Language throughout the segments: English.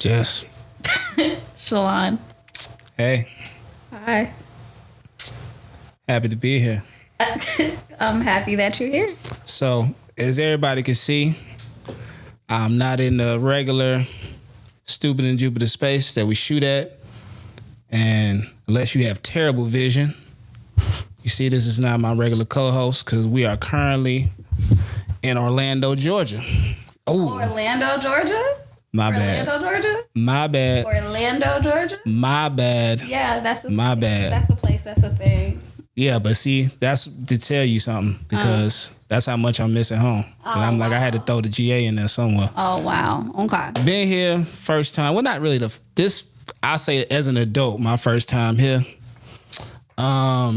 Jess. Shalon. Hey. Hi. Happy to be here. I'm happy that you're here. So, as everybody can see, I'm not in the regular stupid and Jupiter space that we shoot at. And unless you have terrible vision, you see this is not my regular co-host because we are currently in Orlando, Georgia. Oh, Orlando, Georgia? My bad. Orlando, Georgia? My bad. Orlando, Georgia? My bad. Yeah, that's my bad. That's a place. That's a thing. Yeah, but see, that's to tell you something because that's how much I'm missing home. And I'm like, I had to throw the GA in there somewhere. Oh, wow. Okay. Been here first time. Well, not really I say as an adult, my first time here. It's all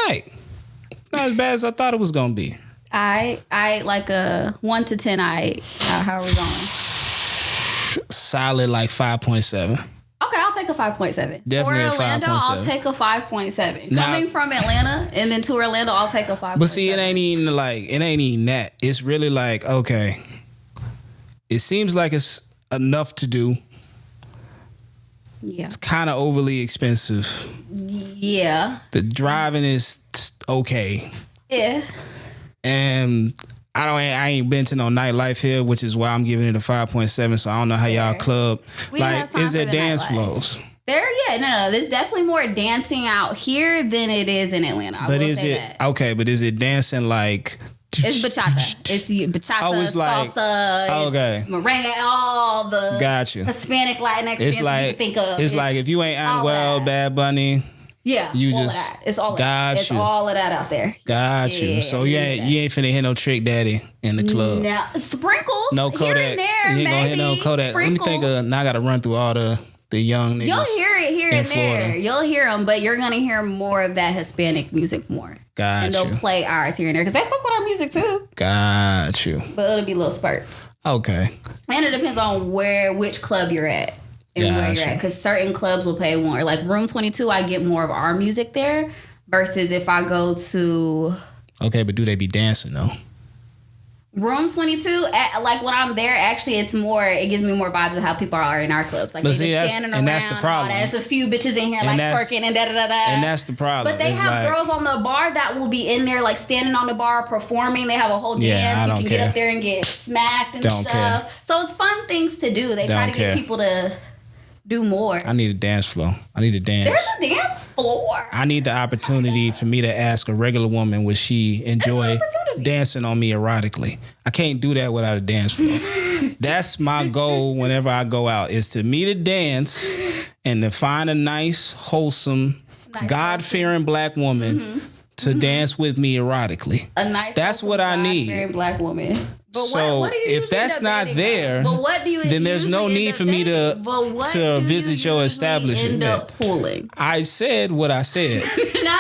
right. Not as bad as I thought it was going to be. I like a 1 to 10. How are we going? Solid like 5.7. Okay, I'll take a 5.7. Definitely for Orlando, 5.7. I'll take a 5.7. Now, coming from Atlanta and then to Orlando, I'll take a 5.7. But see, it ain't even that. It's really like, okay, it seems like it's enough to do. Yeah. It's kind of overly expensive. Yeah. The driving is okay. Yeah. And I ain't been to no nightlife here, which is why I'm giving it a 5.7. So I don't know how y'all club. Is there dance flows? There's definitely more dancing out here than it is in Atlanta. But is it dancing like? It's bachata. It's bachata, salsa, okay, merengue, all the Hispanic, Latinx dances you can think of. It's like if you ain't Unwell, Bad Bunny. Yeah, you all just of that. It's all it's all of that out there. Got you. So you ain't finna hit no Trick Daddy in the club. No sprinkles. No Kodak. Here and there, you ain't gonna hit no Kodak. Sprinkles. Let me think. Now I gotta run through all the young niggas. You'll hear it here and Florida. there. You'll hear them, but you're gonna hear more of that Hispanic music more. Got and you. they'll play ours here and there because they fuck with our music too. Got you. But it'll be little spurts. Okay. And it depends on which club you're at. And where you're at, because certain clubs will pay more. Like Room 22, I get more of our music there versus if I go to. Okay, but do they be dancing though? Room 22, like when I'm there, actually, it gives me more vibes of how people are in our clubs. Like, they just standing around. And that's the problem. There's a few bitches in here like twerking and da-da-da-da. And that's the problem. But they have girls on the bar that will be in there, like standing on the bar performing. They have a whole dance. You can get up there and get smacked and stuff. So it's fun things to do. They try to get people to do more. I need a dance floor. I need to dance. There's a dance floor. I need the opportunity for me to ask a regular woman would she enjoy dancing on me erotically. I can't do that without a dance floor. That's my goal whenever I go out, is to meet a dance and to find a nice, wholesome, God-fearing black woman to dance with me erotically. A nice, that's what I need. God-fearing black woman. But so what do you if that's not there, then there's no need for me to visit your establishment. End up pulling? I said what I said. No.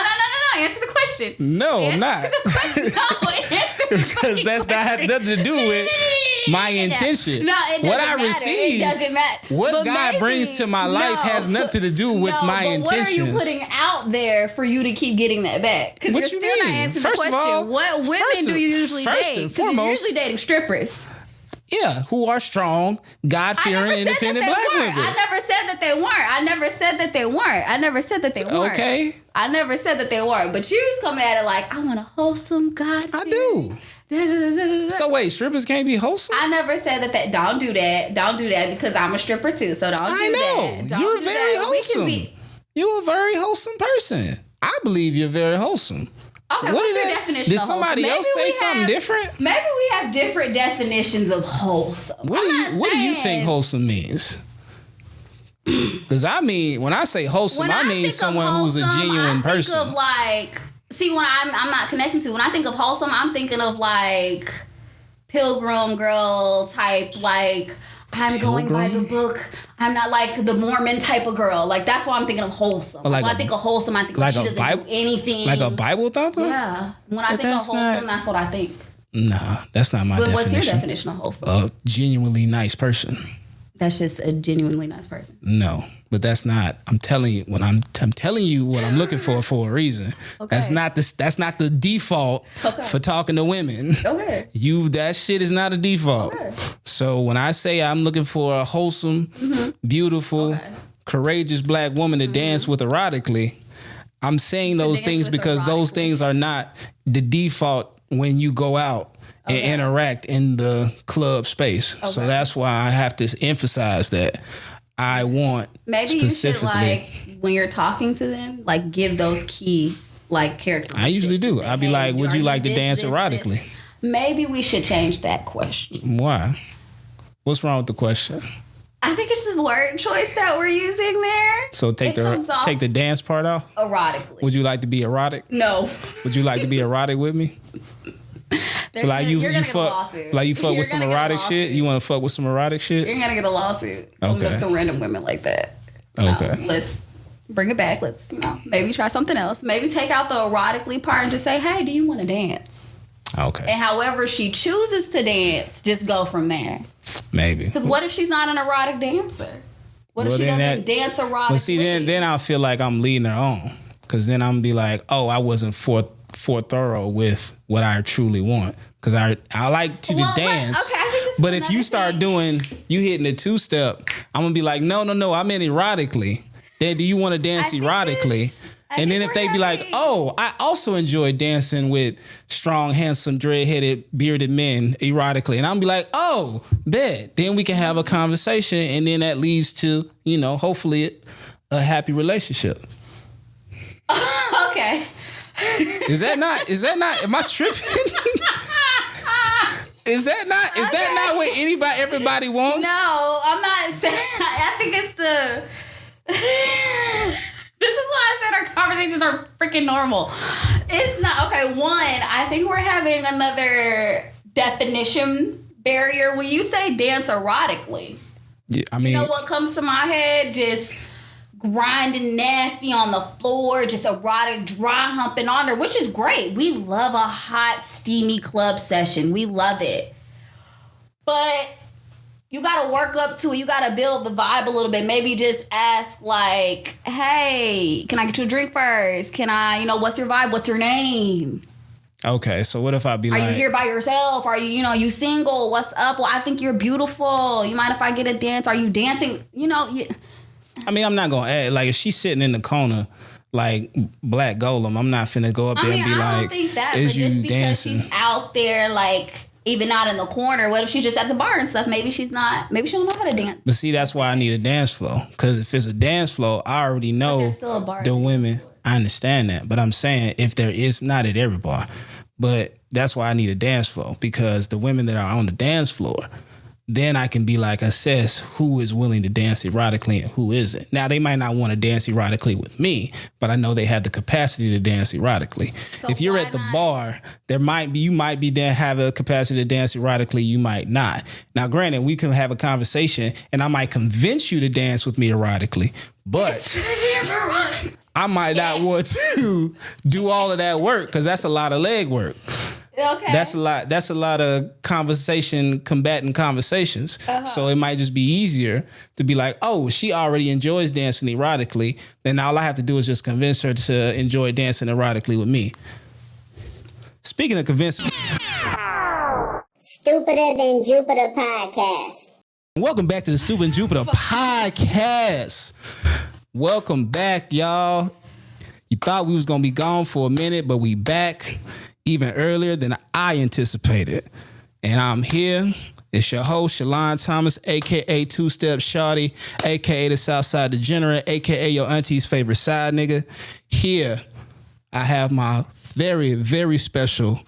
Answer the question. No, I'm not. Because that's not have nothing to do with my intention. No, it doesn't what I matter. receive, it doesn't matter. What God brings to my life has nothing to do with my intentions. What are you putting out there for you to keep getting that back? Because you're still not answering the question. What women do you usually date? Because you're usually dating strippers. Yeah, who are strong, God-fearing, independent black women. I never said that they weren't. I never said that they weren't. Okay. I never said that they weren't. But you was coming at it like, I want a wholesome God. I do. So wait, strippers can't be wholesome? I never said that. Don't do that. Don't do that because I'm a stripper too. So don't do that. I know. You're very wholesome. You're a very wholesome person. I believe you're very wholesome. Okay, what's your definition did of wholesome? somebody else say something different? Maybe we have different definitions of wholesome. What do you think wholesome means? Because I mean, when I say wholesome, I mean someone who's a genuine person. I think of like, when I'm not connecting to, when I think of wholesome, I'm thinking of like Pilgrim Girl type, like I'm going by the book. I'm not like the Mormon type of girl. Like that's why I'm thinking of wholesome. When I think of wholesome, I think like she doesn't do anything. Like a Bible thumper? Yeah. When I think of wholesome, that's what I think. Nah, that's not my definition. What's your definition of wholesome? A genuinely nice person. That's just a genuinely nice person. No, but that's not. I'm telling you I'm telling you what I'm looking for a reason. Okay. That's not the default for talking to women. Okay. That shit is not a default. Okay. So when I say I'm looking for a wholesome, beautiful, courageous black woman to dance with erotically, I'm saying those things because those things are not the default when you go out and interact in the club space. Okay. So that's why I have to emphasize that I want maybe you should, like, when you're talking to them, like, give those key, like, characteristics. I usually do. I'd be like, would you like to dance erotically? This? Maybe we should change that question. Why? What's wrong with the question? I think it's just the word choice that we're using there. So take the dance part off? Erotically. Would you like to be erotic? No. Would you like to be erotic with me? Like you fuck with some erotic shit? You want to fuck with some erotic shit? You're gonna get a lawsuit. Okay. To random women like that. Okay. Let's bring it back. Let's, maybe try something else. Maybe take out the erotically part and just say, hey, do you want to dance? Okay. And however she chooses to dance, just go from there. Maybe. Because what if she's not an erotic dancer? What if she doesn't dance erotically? Well, see, then I'll feel like I'm leading her on. Because then I'm going to be like, oh, I wasn't thorough with what I truly want. Because I like to dance. But if you start you hitting the two-step, I'm going to be like, no, I meant erotically. Then do you want to dance erotically? And then if they be like, oh, I also enjoy dancing with strong, handsome, dread-headed, bearded men erotically. And I'm be like, oh, bet. Then we can have a conversation. And then that leads to, hopefully a happy relationship. Okay. Is that not, am I tripping? Is that not what everybody wants? No, I'm not saying, I think it's the... This is why I said our conversations are freaking normal. It's not, okay, one, I think we're having another definition barrier. When you say dance erotically, yeah, I mean... You know what comes to my head? Just grinding nasty on the floor, just erotic dry humping on her, which is great. We love a hot, steamy club session. We love it. But... you got to work up to it. You got to build the vibe a little bit. Maybe just ask like, hey, can I get you a drink first? Can I, what's your vibe? What's your name? Okay, so what if I be Are you here by yourself? Are you, you single? What's up? Well, I think you're beautiful. You mind if I get a dance? Are you dancing? I mean, I'm not going to add, like, if she's sitting in the corner like Black Golem, I'm not finna go up there and be like, I don't think that, is but you just because dancing? She's out there, like... even not in the corner. What if she's just at the bar and stuff? Maybe she don't know how to dance. But see, that's why I need a dance floor. Because if it's a dance floor, I already know the women. I understand that. But I'm saying if there is, not at every bar, but that's why I need a dance floor. Because the women that are on the dance floor, then I can be like, assess who is willing to dance erotically and who isn't. Now, they might not want to dance erotically with me, but I know they have the capacity to dance erotically. So if you're at the bar, you might be there, have a capacity to dance erotically, you might not. Now, granted, we can have a conversation and I might convince you to dance with me erotically, but I might not want to do all of that work because that's a lot of leg work. Okay. That's a lot of combating conversations. Uh-huh. So it might just be easier to be like, oh, she already enjoys dancing erotically. Then all I have to do is just convince her to enjoy dancing erotically with me. Speaking of convincing. Stupider Than Jupiter podcast. Welcome back to the Stupid and Jupiter podcast. Welcome back, y'all. You thought we was going to be gone for a minute, but we back. Even earlier than I anticipated. And I'm here. It's your host, Shalon Thomas, a.k.a. Two-Step Shawty, a.k.a. the Southside Degenerate, a.k.a. your auntie's favorite side nigga. Here, I have my very, very special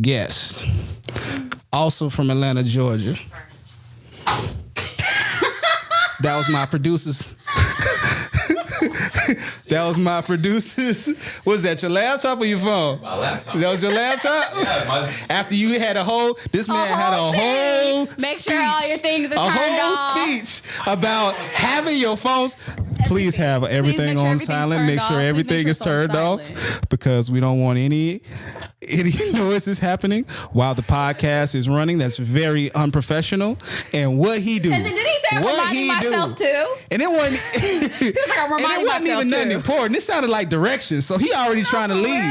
guest. Also from Atlanta, Georgia. That was my producers. That was my producers. Was that your laptop or your phone? My laptop. That was your laptop? Yeah. After you had this man had a whole Make speech, sure all your things are turned off. A whole speech about having your phones. Please have everything on silent. Make sure everything is turned off because we don't want any Any noise is happening while the podcast is running. That's very unprofessional. And what he do? And then did he say I'm reminding myself too? And it wasn't. He was like, I'm reminding myself even too. nothing important. It sounded like directions. So he already trying to leave.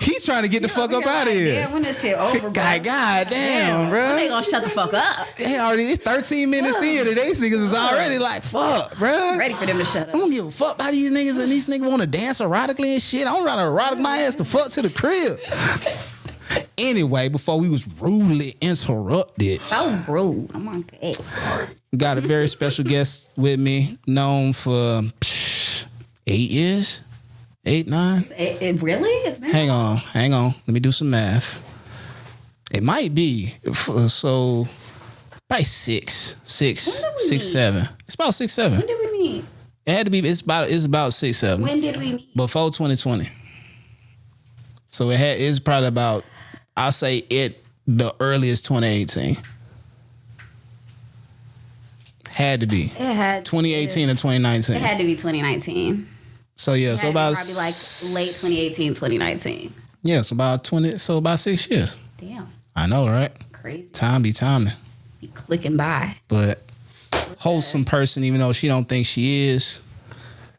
He's trying to get the fuck up out of here. Damn, when this shit over, bro. God damn, bro. When they gonna shut the fuck up? It's 13 minutes in. And these niggas is already like, fuck, bro. I'm ready for them to shut up. I don't give a fuck about these niggas, and these niggas want to dance erotically and shit. I'm trying to erotic my ass the fuck to the crib. Anyway, before we was rudely interrupted. So rude. I'm on edge. Got a very special guest with me, known for 8 years? 8, 9? It really? It's been Hang on. Let me do some math. It might be. So, probably 6, 7. It's about 6, 7. When did we meet? It had to be, it's about 6, 7. When did we meet? Before 2020. So it's probably about, I'll say the earliest 2018. Had to be. It had 2018 and 2019. It had to be 2019. So yeah, so about probably like late 2018, 2019. Yeah, so about 6 years. Damn. I know, right? Crazy. Time be timing. Be clicking by. But wholesome person, even though she don't think she is.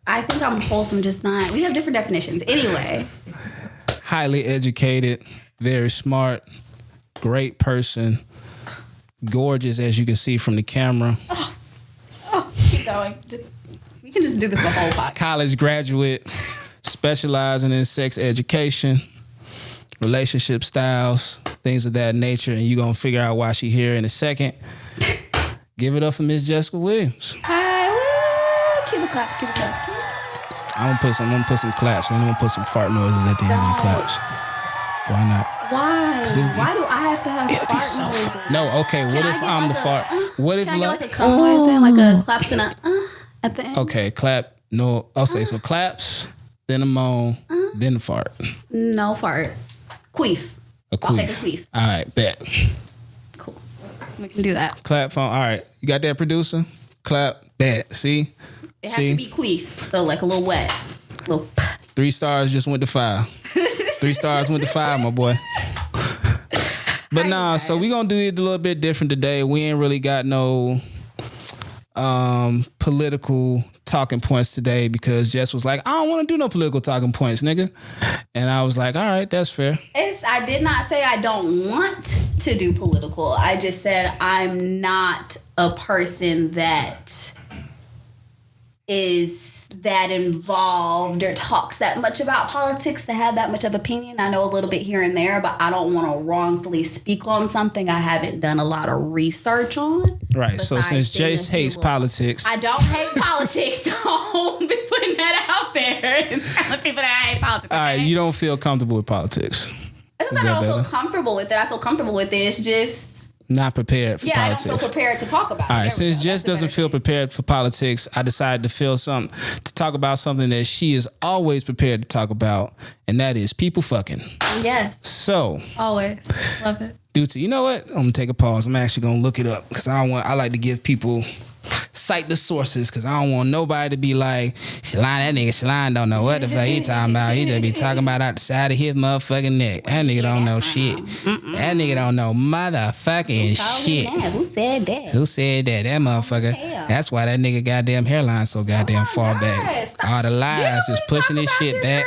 I think I'm wholesome, just not. We have different definitions. Anyway. Highly educated, very smart, great person, gorgeous as you can see from the camera. Oh, keep going. We can just do this the whole podcast. College graduate, specializing in sex education, relationship styles, things of that nature, and you're gonna figure out why she here in a second. Give it up for Miss Jessica Williams. Hi, woo. Cue the claps. I'm gonna put some claps and I'm gonna put some fart noises at the end of the claps. Why not? Why? Why do I have to have It'll fart be so noises? fun. No, okay. What if I'm the fart? What if Can I get like a cum noise then? Like a claps and a at the end? Okay, clap. No, I'll say so. Claps, then a moan, then a fart. No fart. Queef. A queef. I'll take a queef. All right, bet. Cool. We can do that. Clap phone. All right, you got that, producer? Clap. Bet. See? It has to be queef. So like a little wet. Little 3 stars just went to 5. 3 stars went to 5, my boy. But nah, so we gonna do it a little bit different today. We ain't really got no political talking points today because Jess was like, I don't want to do no political talking points, nigga. And I was like, all right, that's fair. I did not say I don't want to do political. I just said I'm not a person that is that involved or talks that much about politics to have that much of opinion. I know a little bit here and there, but I don't want to wrongfully speak on something I haven't done a lot of research on. Right. So since Jace hates politics. I don't hate politics. Don't be putting that out there and telling people that I hate politics. All right, you don't feel comfortable with politics. It's not that I don't feel comfortable with it. I feel comfortable with it. It's just not prepared for politics. I don't feel prepared to talk about it. All right, since Jess doesn't feel prepared for politics, I decided to talk about something that she is always prepared to talk about, and that is people fucking. Yes. So. Always. Love it. You know what? I'm gonna take a pause. I'm actually gonna look it up because I like to give people cite the sources because I don't want nobody to be like, Shalon don't know what the fuck he talking about. He just be talking about out the side of his motherfucking neck. That nigga don't know shit. That nigga don't know motherfucking shit. Who said that? Who said that? That motherfucker. That's why that nigga goddamn hairline so goddamn far back. All the lies just pushing this shit back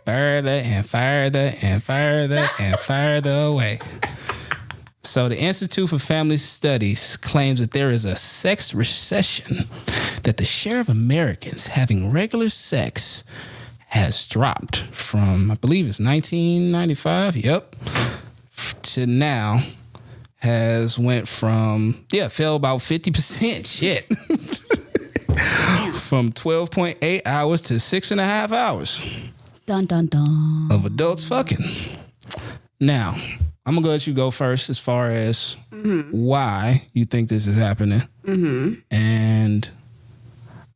further and further and further and further away. So the Institute for Family Studies claims that there is a sex recession, that the share of Americans having regular sex has dropped from, I believe it's 1995, to now has went from, fell about 50%, shit. From 12.8 hours to 6.5 hours. Dun, dun, dun. Of adults fucking. Now, I'm going to let you go first as far as why you think this is happening. Mm-hmm. And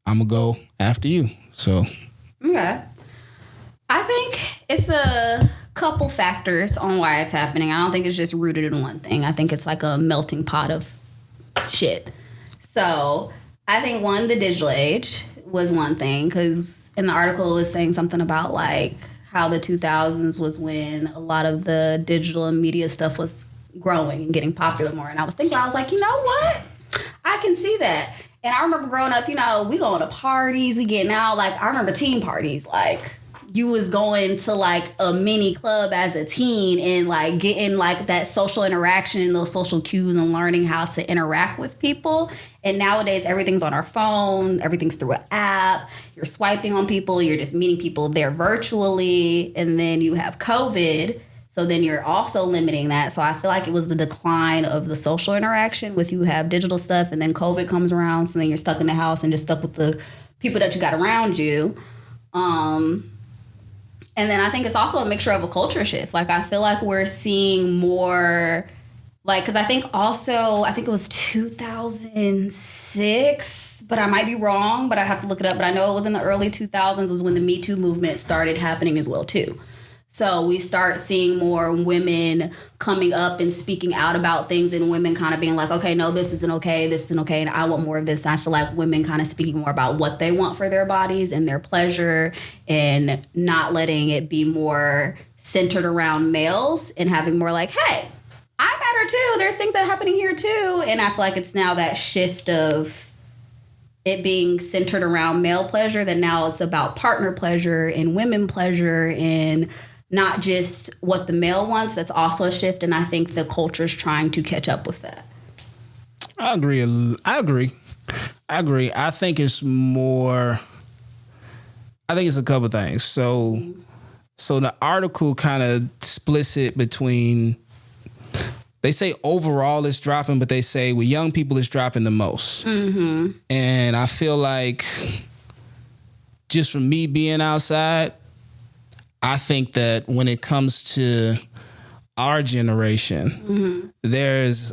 I'm going to go after you. So. Okay. I think it's a couple factors on why it's happening. I don't think it's just rooted in one thing. I think it's like a melting pot of shit. So I think the digital age was one thing, because in the article it was saying something about like how the 2000s was when a lot of the digital and media stuff was growing and getting popular more. And I was like, you know what? I can see that. And I remember growing up, we going to parties, we getting out. Like, I remember teen parties. Like, you was going to, like, a mini club as a teen and, like, getting, like, that social interaction and those social cues and learning how to interact with people. And nowadays, everything's on our phone. Everything's through an app. You're swiping on people. You're just meeting people there virtually. And then you have COVID. So then you're also limiting that. So I feel like it was the decline of the social interaction with you have digital stuff and then COVID comes around. So then you're stuck in the house and just stuck with the people that you got around you. And then I think it's also a mixture of a culture shift. Like, I feel like we're seeing more, like, because I think it was 2006, but I might be wrong, but I have to look it up. But I know it was in the early 2000s was when the Me Too movement started happening as well, too. So we start seeing more women coming up and speaking out about things and women kind of being like, okay, no, this isn't okay, and I want more of this. And I feel like women kind of speaking more about what they want for their bodies and their pleasure and not letting it be more centered around males and having more like, hey, I matter too. There's things that are happening here too. And I feel like it's now that shift of it being centered around male pleasure that now it's about partner pleasure and women pleasure and not just what the male wants. That's also a shift, and I think the culture's trying to catch up with that. I agree. I think it's more. I think it's a couple things. So the article kind of splits it between. They say overall it's dropping, but they say with young people it's dropping the most. Mm-hmm. And I feel like just from me being outside, I think that when it comes to our generation, there's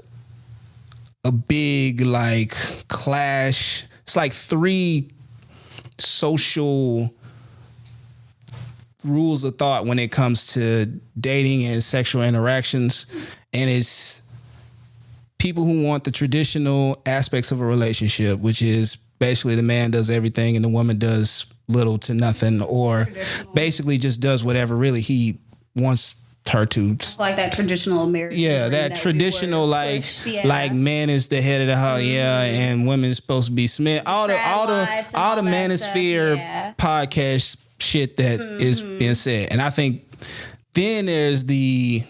a big like clash. It's like 3 social rules of thought when it comes to dating and sexual interactions. And it's people who want the traditional aspects of a relationship, which is basically the man does everything and the woman does little to nothing, or basically just does whatever really he wants her to. Like that traditional American. Yeah, that traditional like man is the head of the house, and women is supposed to be Smith. All the manosphere podcast shit that is being said. And I think then there's the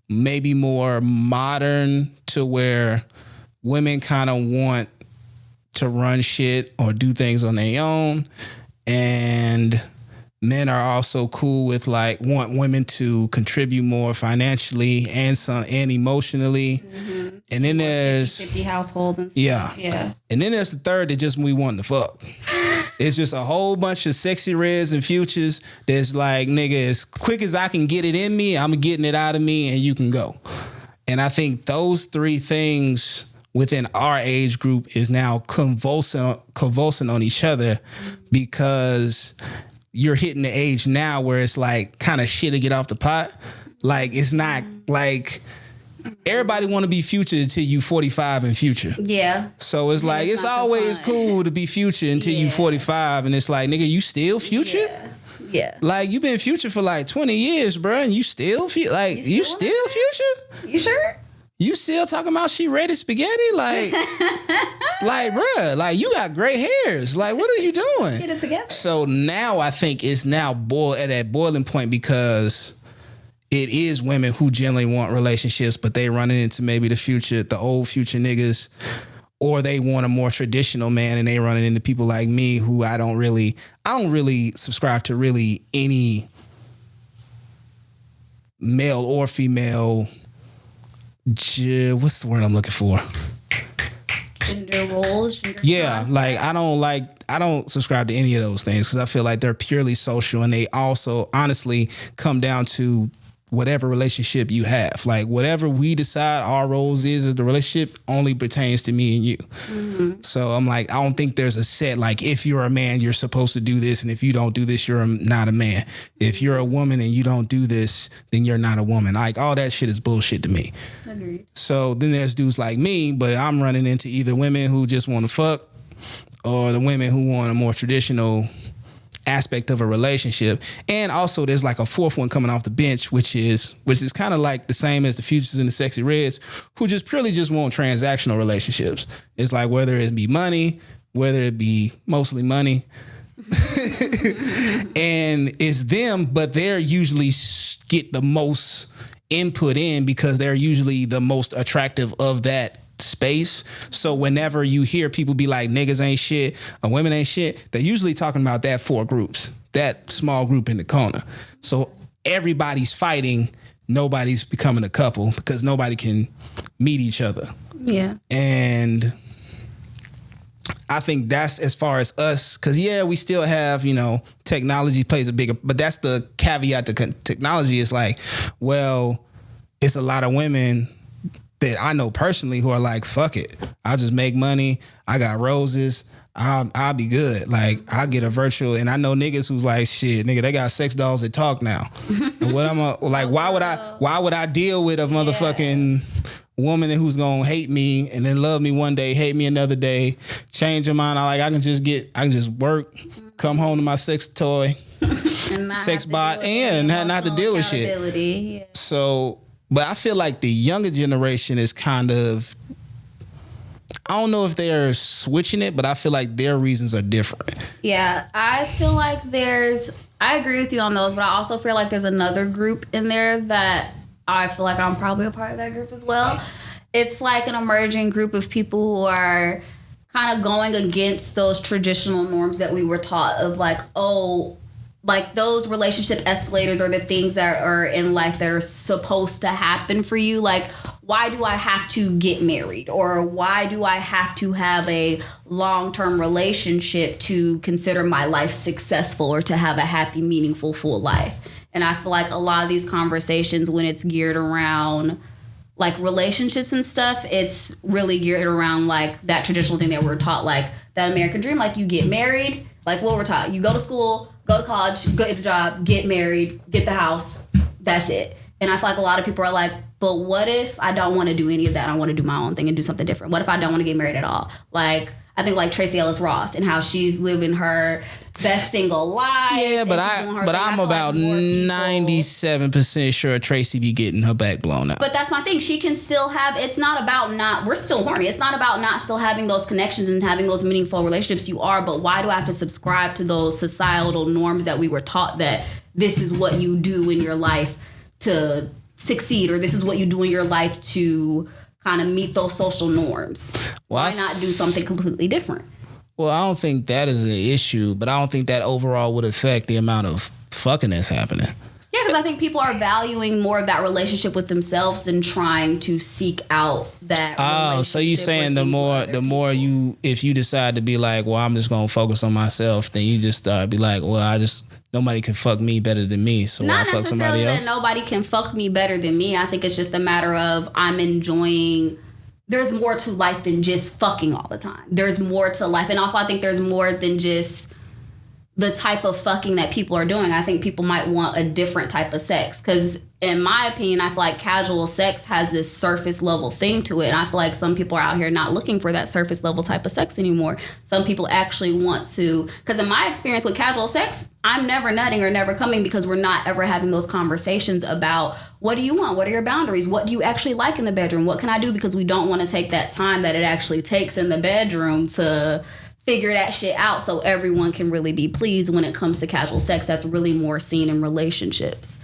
maybe more modern to where women kind of want to run shit or do things on their own, and men are also cool with like want women to contribute more financially and emotionally. And then there's 50 households and stuff. Yeah. And then there's the third that just we want to fuck. It's just a whole bunch of sexy reds and futures that's like, nigga, as quick as I can get it in me, I'm getting it out of me and you can go. And I think those 3 things within our age group is now convulsing on each other, because you're hitting the age now where it's like kind of shit to get off the pot. Like, it's not like everybody want to be Future until you 45 and Future. Yeah. So it's like, it's always cool to be Future until you 45. And it's like, nigga, you still Future? Yeah. Like, you been Future for like 20 years, bro. And you still Future? You sure? You still talking about she ready spaghetti? Like, like, bruh, like, you got gray hairs. Like, what are you doing? Get it together. So now I think it's now at that boiling point, because it is women who generally want relationships, but they running into maybe the old Future niggas, or they want a more traditional man and they running into people like me who I don't really subscribe to really any male or female. What's the word I'm looking for? Gender roles. I don't subscribe to any of those things, because I feel like they're purely social, and they also honestly come down to whatever relationship you have. Like, whatever we decide our roles is the relationship only pertains to me and you. So I'm like, I don't think there's a set, like, if you're a man, you're supposed to do this, and if you don't do this, you're not a man. If you're a woman and you don't do this, then you're not a woman. Like, all that shit is bullshit to me. Agreed. So then there's dudes like me, but I'm running into either women who just want to fuck, or the women who want a more traditional aspect of a relationship. And also there's like a fourth one coming off the bench, which is kind of like the same as the Futures and the Sexy Reds, who just purely just want transactional relationships. It's like whether it be money, whether it be mostly money, and it's them, but they're usually get the most input in because they're usually the most attractive of that space. So whenever you hear people be like niggas ain't shit or women ain't shit, they're usually talking about that four groups, that small group in the corner. So everybody's fighting, nobody's becoming a couple because nobody can meet each other. Yeah. And I think that's as far as us, because we still have, technology plays a bigger, but that's the caveat to technology. Is like, well, it's a lot of women that I know personally who are like, fuck it, I'll just make money. I got roses. I'll be good. Like, I'll get a virtual, and I know niggas who's like, shit, nigga, they got sex dolls that talk now. And what why would I deal with a motherfucking woman who's gonna hate me and then love me one day, hate me another day, change her mind? I can just work, come home to my sex toy, sex bot, and not to deal with shit. Yeah. So, but I feel like the younger generation is kind of, I don't know if they're switching it, but I feel like their reasons are different. Yeah, I feel like I agree with you on those, but I also feel like there's another group in there that I feel like I'm probably a part of that group as well. It's like an emerging group of people who are kind of going against those traditional norms that we were taught of, like, oh, like those relationship escalators are the things that are in life that are supposed to happen for you. Like, why do I have to get married? Or why do I have to have a long-term relationship to consider my life successful or to have a happy, meaningful, full life? And I feel like a lot of these conversations, when it's geared around like relationships and stuff, it's really geared around like that traditional thing that we're taught, like that American dream, like you get married, like what we're taught. You go to school, go to college, get a job, get married, get the house. That's it. And I feel like a lot of people are like, but what if I don't want to do any of that? I want to do my own thing and do something different. What if I don't want to get married at all? Like, I think like Tracee Ellis Ross and how she's living her best single life. Yeah, but I'm about 97% sure Tracee be getting her back blown out. But that's my thing. She can still have, it's not about we're still horny. It's not about not still having those connections and having those meaningful relationships. You are, but why do I have to subscribe to those societal norms that we were taught that this is what you do in your life to succeed, or this is what you do in your life to kind of meet those social norms? Why not do something completely different? Well, I don't think that is an issue, but I don't think that overall would affect the amount of fucking that's happening. Yeah, because I think people are valuing more of that relationship with themselves than trying to seek out that relationship. Oh, so you saying the more you, if you decide to be like, well, I'm just going to focus on myself, then you just be like, well, nobody can fuck me better than me, so I'll fuck somebody else. Not necessarily that nobody can fuck me better than me. I think it's just a matter of I'm enjoying. There's more to life than just fucking all the time. There's more to life. And also I think there's more than just the type of fucking that people are doing. I think people might want a different type of sex. Because in my opinion, I feel like casual sex has this surface level thing to it. And I feel like some people are out here not looking for that surface level type of sex anymore. Some people actually want to, because in my experience with casual sex, I'm never nutting or never coming because we're not ever having those conversations about what do you want? What are your boundaries? What do you actually like in the bedroom? What can I do? Because we don't want to take that time that it actually takes in the bedroom to figure that shit out so everyone can really be pleased when it comes to casual sex. That's really more seen in relationships.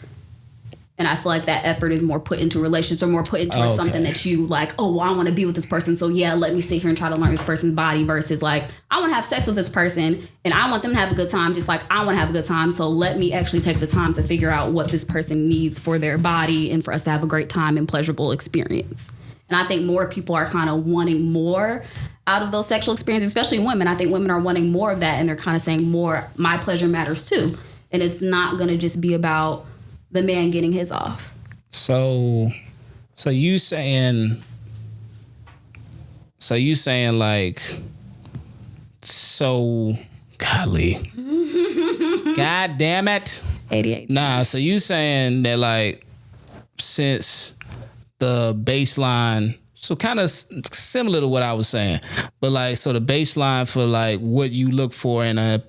And I feel like that effort is more put into relationships or more put into something that you like, oh, well, I want to be with this person. So yeah, let me sit here and try to learn this person's body versus like, I want to have sex with this person and I want them to have a good time just like I want to have a good time. So let me actually take the time to figure out what this person needs for their body and for us to have a great time and pleasurable experience. And I think more people are kind of wanting more out of those sexual experiences, especially women. I think women are wanting more of that and they're kind of saying more, my pleasure matters too. And it's not going to just be about the man getting his off. So you saying like, so golly, God damn it. 88. Nah, so you saying that like, since the baseline, so kind of similar to what I was saying, but like, so the baseline for like what you look for in a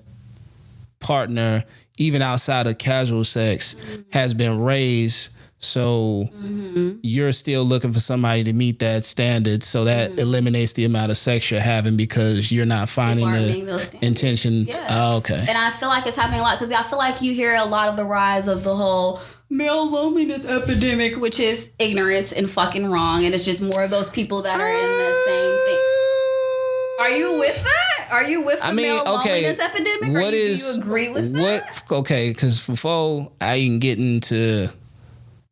partner, even outside of casual sex, has been raised. So you're still looking for somebody to meet that standard. So that eliminates the amount of sex you're having because you're not finding the intention. Yeah. Oh, okay. And I feel like it's happening a lot because I feel like you hear a lot of the rise of the whole male loneliness epidemic, which is ignorance and fucking wrong. And it's just more of those people that are in the same thing. Are you with that? Are you with the male loneliness epidemic? Or do you agree with that? Okay, because before I even get into...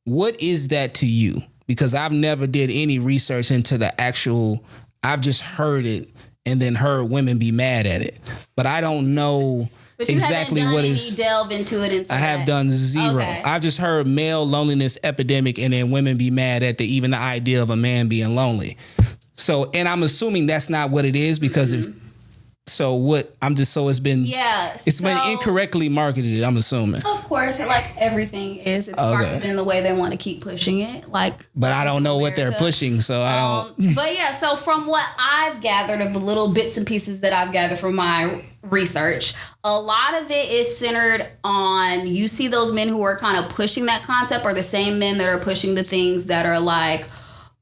What is that to you? Because I've never did any research into the actual, I've just heard it and then heard women be mad at it. But I don't know exactly what is. Delve into it. I have done zero. Okay. I've just heard male loneliness epidemic and then women be mad at even the idea of a man being lonely. So, and I'm assuming that's not what it is because it's been incorrectly marketed, I'm assuming. Of course, like everything is. It's marketed in the way they want to keep pushing it. But I don't know what they're pushing, so I don't. But yeah, so from what I've gathered of the little bits and pieces that I've gathered from my research, a lot of it is centered on, you see those men who are kind of pushing that concept are the same men that are pushing the things that are like,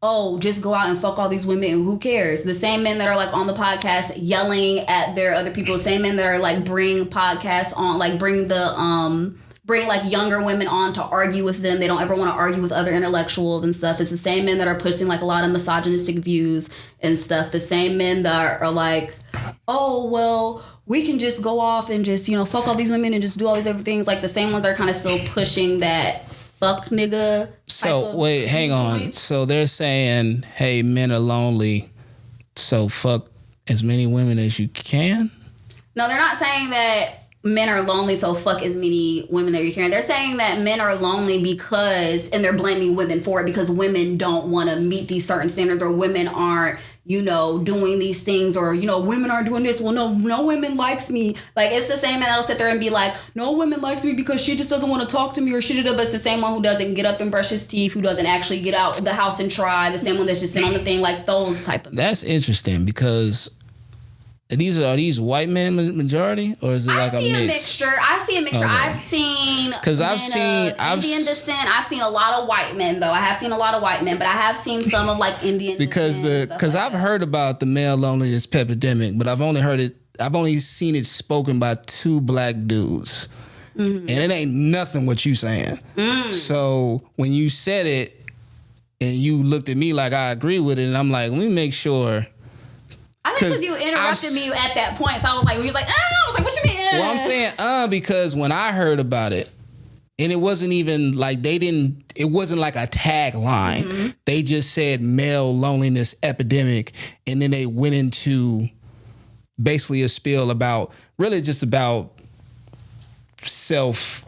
oh, just go out and fuck all these women and who cares? The same men that are like on the podcast yelling at their other people, the same men that are like bring podcasts on, like bring like younger women on to argue with them. They don't ever want to argue with other intellectuals and stuff. It's the same men that are pushing like a lot of misogynistic views and stuff. The same men that are like, oh, well, we can just go off and just, fuck all these women and just do all these other things. Like the same ones are kind of still pushing that fuck nigga. So wait, hang on. So they're saying, hey, men are lonely, so fuck as many women as you can? No, they're not saying that men are lonely, so fuck as many women that you can. They're saying that men are lonely because, and they're blaming women for it because women don't want to meet these certain standards, or women aren't, doing these things, or, women aren't doing this. Well, no women likes me. Like, it's the same man that'll sit there and be like, no women likes me because she just doesn't want to talk to me or shit it up. But it's the same one who doesn't get up and brush his teeth, who doesn't actually get out the house and try. The same one that's just sitting on the thing, like those type of men. That's interesting because are these white men majority, or is it like a mix? I see a mixture. Okay. I've seen Indian descent. I've seen a lot of white men though. I have seen a lot of white men, but I have seen some of like Indian because I've heard about the male loneliness epidemic, but I've only seen it spoken by 2 black dudes. Mm-hmm. And it ain't nothing what you saying. So when you said it and you looked at me like I agree with it, and I'm like, let me make sure. I think because you interrupted me at that point, so I was like, what you mean? Well, I'm saying, because when I heard about it, and it wasn't even like it wasn't like a tagline. Mm-hmm. They just said male loneliness epidemic, and then they went into basically a spiel about self-love,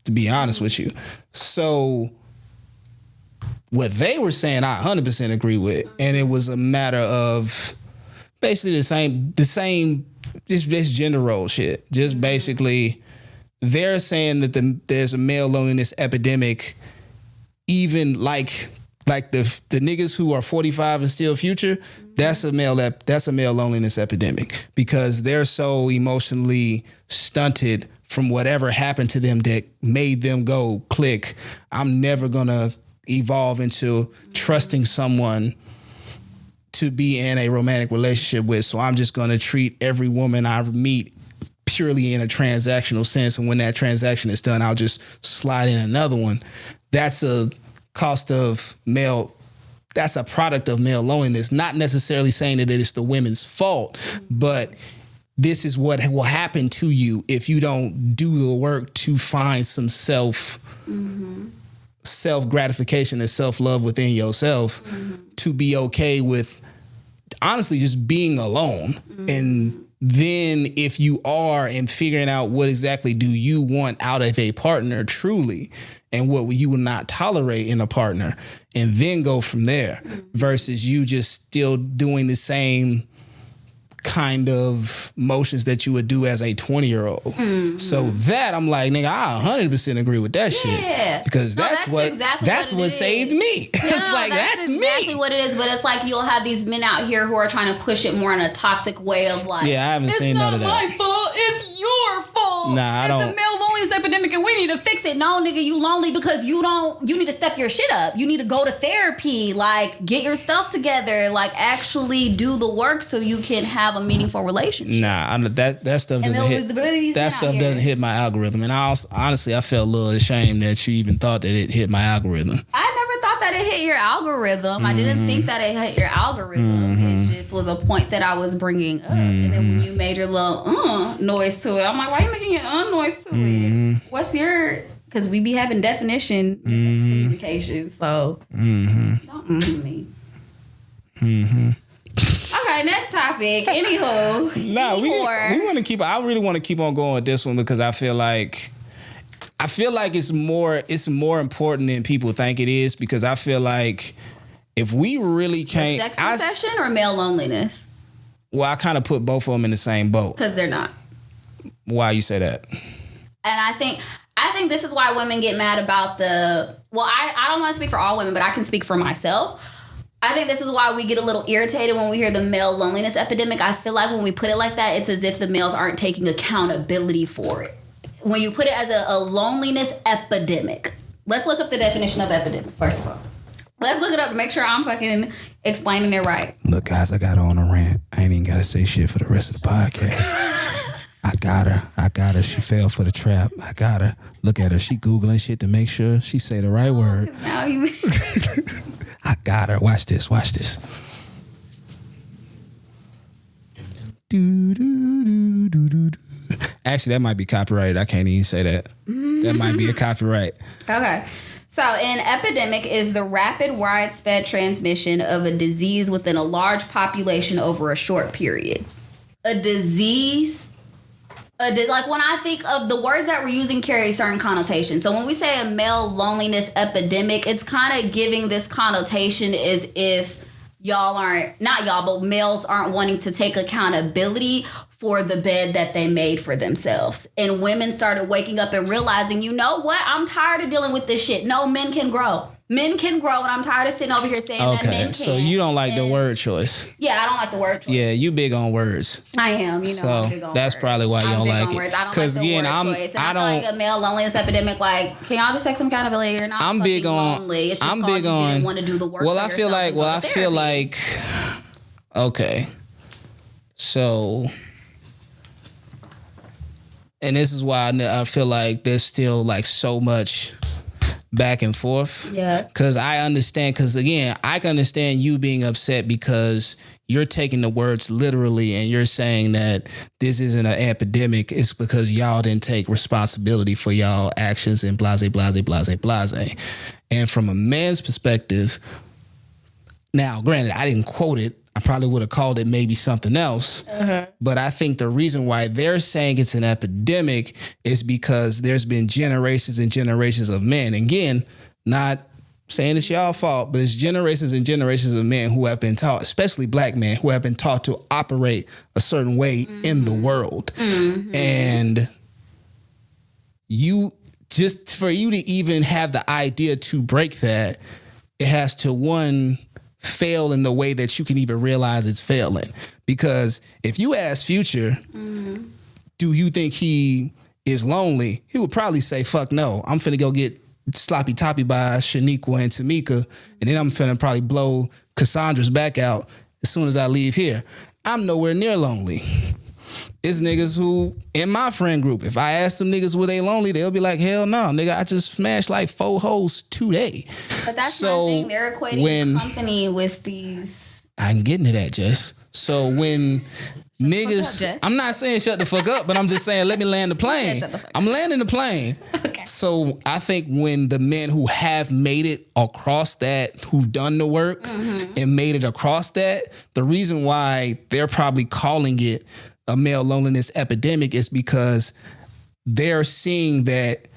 to be honest with you. So what they were saying, I 100% agree with. And it was a matter of basically the same, this gender role shit. Just basically, they're saying that there's a male loneliness epidemic, even like the niggas who are 45 and still future, that's a male loneliness epidemic because they're so emotionally stunted from whatever happened to them that made them go click. I'm never gonna evolve into trusting someone to be in a romantic relationship with. So I'm just going to treat every woman I meet purely in a transactional sense. And when that transaction is done, I'll just slide in another one. That's a product of male loneliness, not necessarily saying that it's the women's fault, but this is what will happen to you if you don't do the work to find some self-gratification and self-love within yourself to be okay with honestly just being alone. And then if you are and figuring out what exactly do you want out of a partner truly and what you will not tolerate in a partner, and then go from there versus you just still doing the same kind of motions that you would do as a 20-year-old. So that I'm like, nigga, I 100% agree with that shit. Because that's what saved me. It's like, that's exactly me. What it is, but it's like you'll have these men out here who are trying to push it more in a toxic way of like, yeah, I haven't seen none of that. It's not my fault. It's oh, Nah, I don't. It's a male loneliness epidemic and we need to fix it. No, nigga, you lonely because you need to step your shit up. You need to go to therapy, like get your stuff together, like actually do the work so you can have a meaningful relationship. Nah, that stuff doesn't hit. That stuff doesn't hit my algorithm, and honestly, I felt a little ashamed that you even thought that it hit my algorithm. I never thought that it hit your algorithm. I didn't think that it hit your algorithm. It just was a point that I was bringing up, and then when you made your little noise to it, I'm like, why are you making your noise to it? What's your? Because we be having definition communication, so don't me. Okay, next topic. Anywho, we want to keep. I really want to keep on going with this one because I feel like it's more important than people think it is, because I feel like if we really can't sex obsession or male loneliness. Well, I kind of put both of them in the same boat because they're not. Why you say that? And I think this is why women get mad about the. Well, I don't want to speak for all women, but I can speak for myself. I think this is why we get a little irritated when we hear the male loneliness epidemic. I feel like when we put it like that, it's as if the males aren't taking accountability for it. When you put it as a loneliness epidemic, let's look up the definition of epidemic, first of all. Let's look it up to make sure I'm fucking explaining it right. Look, guys, I got her on a rant. I ain't even got to say shit for the rest of the podcast. I got her. She fell for the trap. I got her. Look at her. She Googling shit to make sure she say the right word. Now you... I got her. Watch this. Actually, that might be copyrighted. I can't even say that. That might be a copyright. Okay. So an epidemic is the rapid, widespread transmission of a disease within a large population over a short period. A disease... like when I think of the words that we're using carry certain connotations. So when we say a male loneliness epidemic, it's kind of giving this connotation as if males aren't wanting to take accountability for the bed that they made for themselves. And women started waking up and realizing, you know what? I'm tired of dealing with this shit. No, men can grow. Men can grow, and I'm tired of sitting over here saying that men can. So you don't like the word choice. Yeah, I don't like the word choice. Yeah, you big on words. I am, I'm big on that's words. Probably why you don't like it. I don't like the word choice. And I don't like a male loneliness epidemic. Like, can y'all just take some accountability? You're not I'm big on, lonely. It's just I'm big on. You didn't want to do the work. Well, I feel like. Okay, so. And this is why I feel like there's still like so much back and forth. Yeah. Because I understand, I can understand you being upset because you're taking the words literally and you're saying that this isn't an epidemic. It's because y'all didn't take responsibility for y'all actions and blase, blase, blase, blase. And from a man's perspective, now, granted, I didn't quote it. I probably would have called it maybe something else. But I think the reason why they're saying it's an epidemic is because there's been generations and generations of men. Again, not saying it's y'all fault, but it's generations and generations of men who have been taught, especially black men, who have been taught to operate a certain way in the world. And for you to even have the idea to break that, it has to, fail in the way that you can even realize it's failing. Because if you ask Future, do you think he is lonely? He would probably say, fuck no. I'm finna go get sloppy toppy by Shaniqua and Tamika, and then I'm finna probably blow Cassandra's back out as soon as I leave here. I'm nowhere near lonely. It's niggas who, in my friend group, if I ask them niggas were they lonely, they'll be like, hell no, nigga, I just smashed like 4 hoes today. But that's my thing. They're equating company with these. I'm getting to that, Jess. So when niggas, I'm not saying shut the fuck up, but I'm just saying let me land the plane. I'm landing the plane. Okay. So I think when the men who have made it across that, who've done the work and made it across that, the reason why they're probably calling it a male loneliness epidemic is because they're seeing that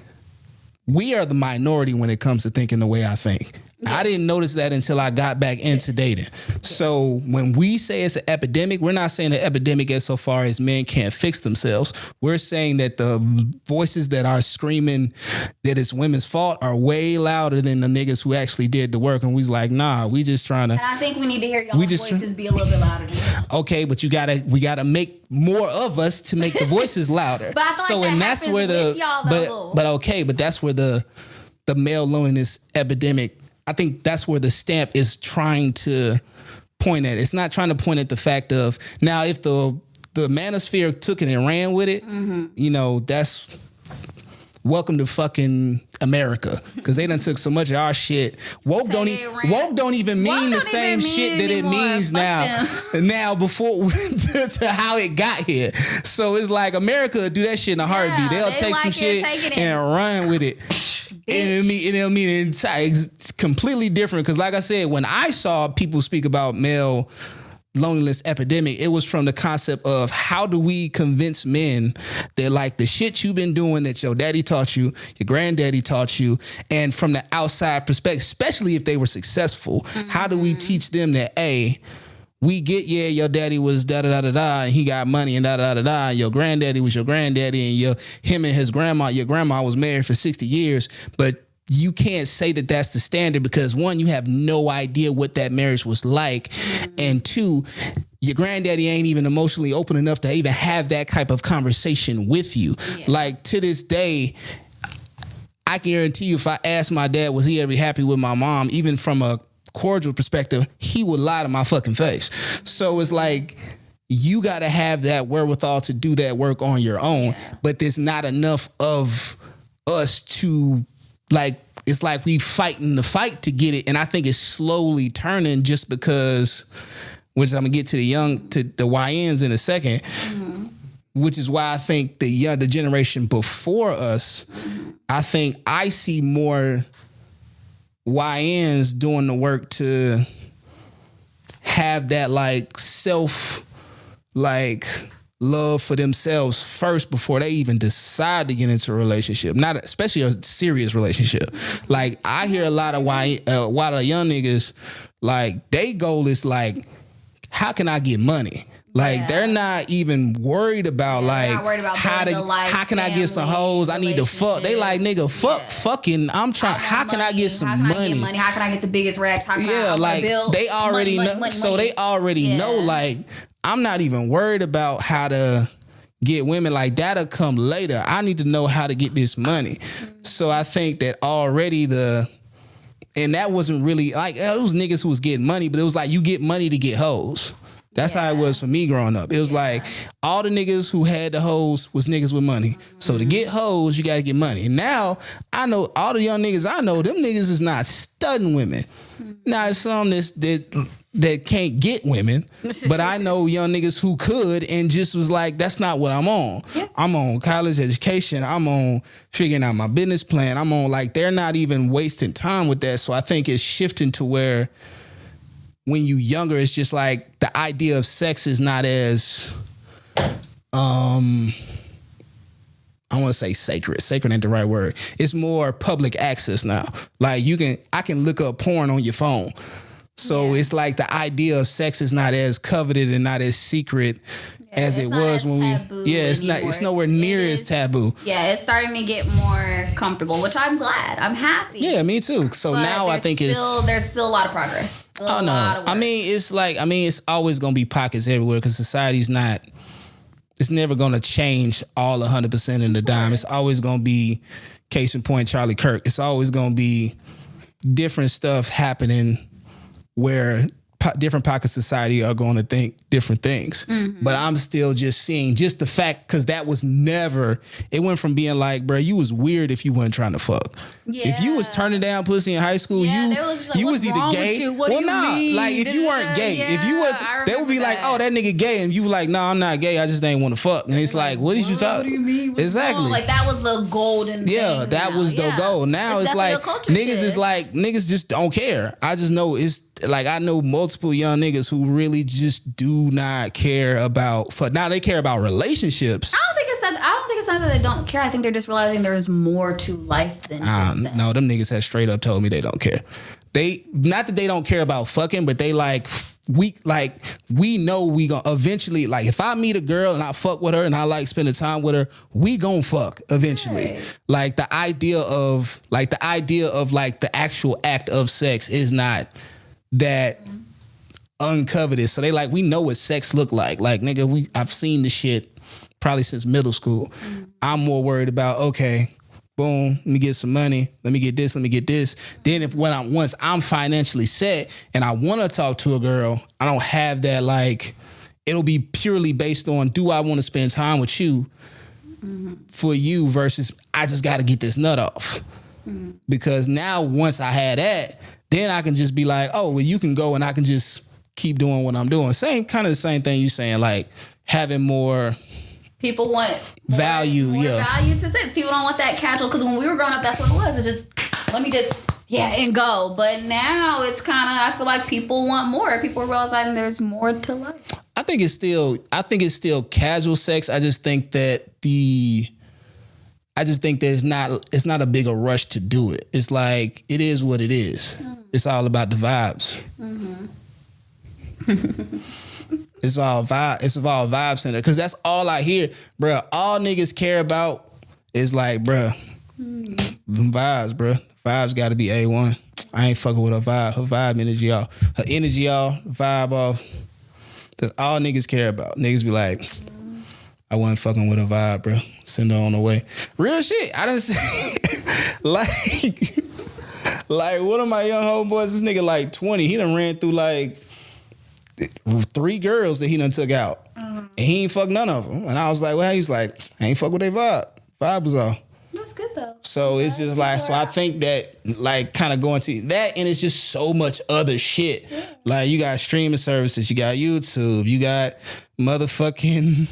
we are the minority when it comes to thinking the way I think. I didn't notice that until I got back into dating. So when we say it's an epidemic, we're not saying an epidemic as so far as men can't fix themselves. We're saying that the voices that are screaming that it's women's fault are way louder than the niggas who actually did the work. And we was like, nah, we just trying to. And I think we need to hear y'all's voices be a little bit louder than that. Okay, but we gotta make more of us to make the voices louder. But I feel like that's where but that's where the male loneliness epidemic, I think that's where the stamp is trying to point at. It's not trying to point at the fact of, now if the manosphere took it and ran with it, that's welcome to fucking America, because they done took so much of our shit. Woke don't even mean the same shit that it means now. Now before to how it got here. So it's like America do that shit in a heartbeat. They'll take some shit and run with it. And it'll mean it's completely different. Because like I said, when I saw people speak about male loneliness epidemic, it was from the concept of how do we convince men that like the shit you've been doing that your daddy taught you, your granddaddy taught you, and from the outside perspective, especially if they were successful, how do we teach them that, we get, your daddy was da-da-da-da-da, and he got money and da-da-da-da-da, and your granddaddy was your granddaddy, and him and his grandma, your grandma was married for 60 years, but you can't say that that's the standard because, one, you have no idea what that marriage was like, and two, your granddaddy ain't even emotionally open enough to even have that type of conversation with you. Yeah. Like, to this day, I guarantee you if I asked my dad, was he ever happy with my mom, even from a cordial perspective, he would lie to my fucking face. So it's like, you got to have that wherewithal to do that work on your own, but there's not enough of us to, like, it's like we fighting the fight to get it. And I think it's slowly turning just because, which I'm gonna get to the YNs in a second, which is why I think the generation before us, I think I see more YNs doing the work to have that like self like love for themselves first before they even decide to get into a relationship, not especially a serious relationship. Like I hear a lot of young niggas, like they goal is like, how can I get money? Like they're not even worried about how can I get some hoes? I need to fuck. They like, nigga, fucking. I'm trying. How can I get some money? How can I get the biggest racks? How can I like build they already know. Money. So they already know. Like I'm not even worried about how to get women. Like that'll come later. I need to know how to get this money. So I think that already and that wasn't really like it was niggas who was getting money, but it was like you get money to get hoes. That's how it was for me growing up. It was like all the niggas who had the hoes was niggas with money. So to get hoes, you got to get money. And now I know all the young niggas I know, them niggas is not studying women. Now it's some that can't get women, but I know young niggas who could and just was like, that's not what I'm on. Yeah. I'm on college education. I'm on figuring out my business plan. I'm on like, they're not even wasting time with that. So I think it's shifting to where when you younger, it's just like the idea of sex is not as, I want to say sacred. Sacred ain't the right word. It's more public access now. Like I can look up porn on your phone. So it's like the idea of sex is not as coveted and not as secret as it was when it's nowhere near as taboo. Yeah, it's starting to get more comfortable, which I'm glad. I'm happy. Yeah, me too. So but now I think there's still a lot of progress. Oh no. I mean, it's always going to be pockets everywhere because society's it's never going to change all 100% in the dime. It's always going to be, case in point, Charlie Kirk. It's always going to be different stuff happening where different pockets of society are going to think different things. Mm-hmm. But I'm still just seeing just the fact, because that was never, it went from being like, bro, you was weird if you wasn't trying to fuck. Yeah. If you was turning down pussy in high school, you was either gay. Like if you weren't gay, if you was, they would be like, oh, that nigga gay. And you were like, no, I'm not gay. I just ain't want to fuck. And it's like, what did you talk? What do you mean? Exactly. Like that was the golden thing. That was the goal. Now it's like, niggas just don't care. I just know it's, like I know multiple young niggas who really just do not care about. Now they care about relationships. I don't think it's not that they don't care. I think they're just realizing there's more to life than just that. No, them niggas have straight up told me they don't care. they not that they don't care about fucking, but they like we know we gonna eventually, like if I meet a girl and I fuck with her and I like spending time with her, we gonna fuck eventually. Right. Like the idea of like the actual act of sex is not that uncoveted. So they like, we know what sex look like. Like nigga, I've seen this shit probably since middle school. Mm-hmm. I'm more worried about, okay, boom, let me get some money. Let me get this. Then once I'm financially set and I want to talk to a girl, I don't have that, like, it'll be purely based on, do I want to spend time with you for you versus I just got to get this nut off. Mm-hmm. Because now once I had that, then I can just be like, oh, well, you can go and I can just keep doing what I'm doing. The same thing you saying, like having more... People want value, more value to sit. People don't want that casual, because when we were growing up, that's what it was. It's just, let me just, and go. But now it's kind of, I feel like people want more. People are realizing there's more to life. I think it's still casual sex. I just think that it's not a bigger rush to do it. It's like, it is what it is. It's all about the vibes. Mm-hmm. It's all vibe center, because that's all I hear, bruh. All niggas care about is like, bruh, vibes, bruh. Vibes got to be A1. I ain't fucking with her vibe. Her vibe energy off. Her energy off, vibe off. That's all niggas care about. Niggas be like, I wasn't fucking with her vibe, bruh. Send her on the way. Real shit. I didn't say like one of my young homeboys. This nigga like 20. He done ran through like 3 girls that he done took out. And he ain't fuck none of them. And I was like, well, he's like, I ain't fuck with their vibe. Vibe was all. That's good though. So it's just like, so I think that like kind of going to that, and it's just so much other shit. Yeah. Like you got streaming services, you got YouTube, you got motherfucking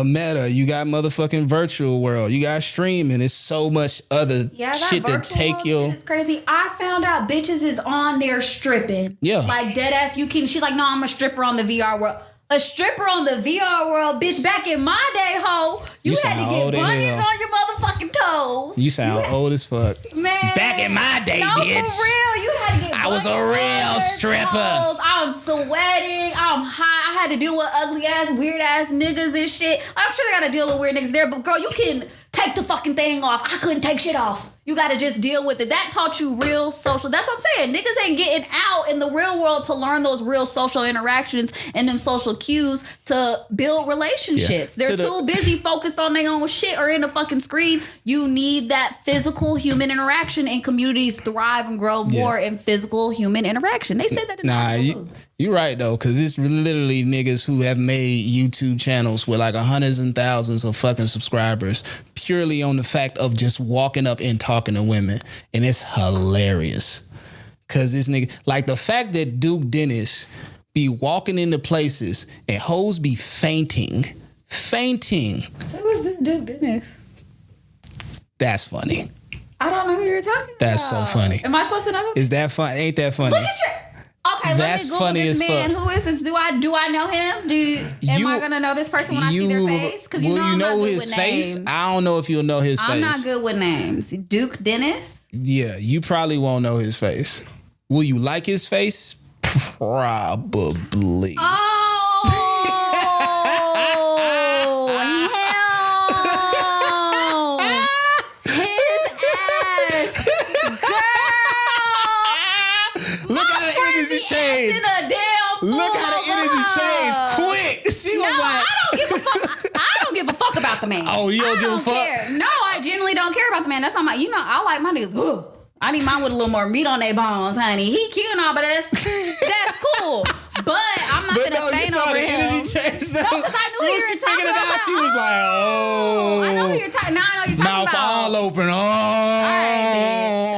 Meta, you got motherfucking virtual world, you got streaming. It's so much other shit that take your... It's crazy. I found out bitches is on there stripping. Yeah. Like dead ass, she's like, no, I'm a stripper on the VR world. A stripper on the VR world, bitch. Back in my day, ho, you had to get bunions on your motherfucking toes. You sound old as fuck. Man. Back in my day, bitch. For real. You had to get I was a real stripper. Toes. I'm sweating. I'm hot. I had to deal with ugly ass, weird ass niggas and shit. I'm sure they gotta deal with weird niggas there, but girl, you can take the fucking thing off. I couldn't take shit off. You gotta just deal with it. That taught you real social. That's what I'm saying. Niggas ain't getting out in the real world to learn those real social interactions and them social cues to build relationships. Yeah. They're too busy focused on their own shit or in a fucking screen. You need that physical human interaction, and communities thrive and grow more in physical human interaction. They said that in the you're right though, because it's literally niggas who have made YouTube channels with like hundreds and thousands of fucking subscribers purely on the fact of just walking up and talking to women, and it's hilarious. Cause this nigga, like the fact that Duke Dennis be walking into places and hoes be fainting. Who was this Duke Dennis? That's funny. I don't know who you're talking about. That's so funny. Am I supposed to know who? Is that fun? Ain't that funny? Look at your... Okay, that's let me Google this man. Who is this? Do I know him? Am I gonna know this person when I see their face? Because you know his face. Names. I don't know if you'll know his face. I'm not good with names. Duke Dennis? Yeah, you probably won't know his face. Will you like his face? Probably. Oh, hell. His ass. Girl. Look how the energy changed. Look how the energy changed quick. She was like, I don't give a fuck. I don't give a fuck about the man. Oh, you don't give a fuck? Care. No, I genuinely don't care about the man. That's not my, I like my niggas. Ugh. I need mine with a little more meat on their bones, honey. He cute and all, but that's cool. But I'm not gonna faint over him. Energy change, no, because I knew you were talking about. She was like, oh. I know who you're talking. Now I know you're talking mouth about. Mouth all open. Oh.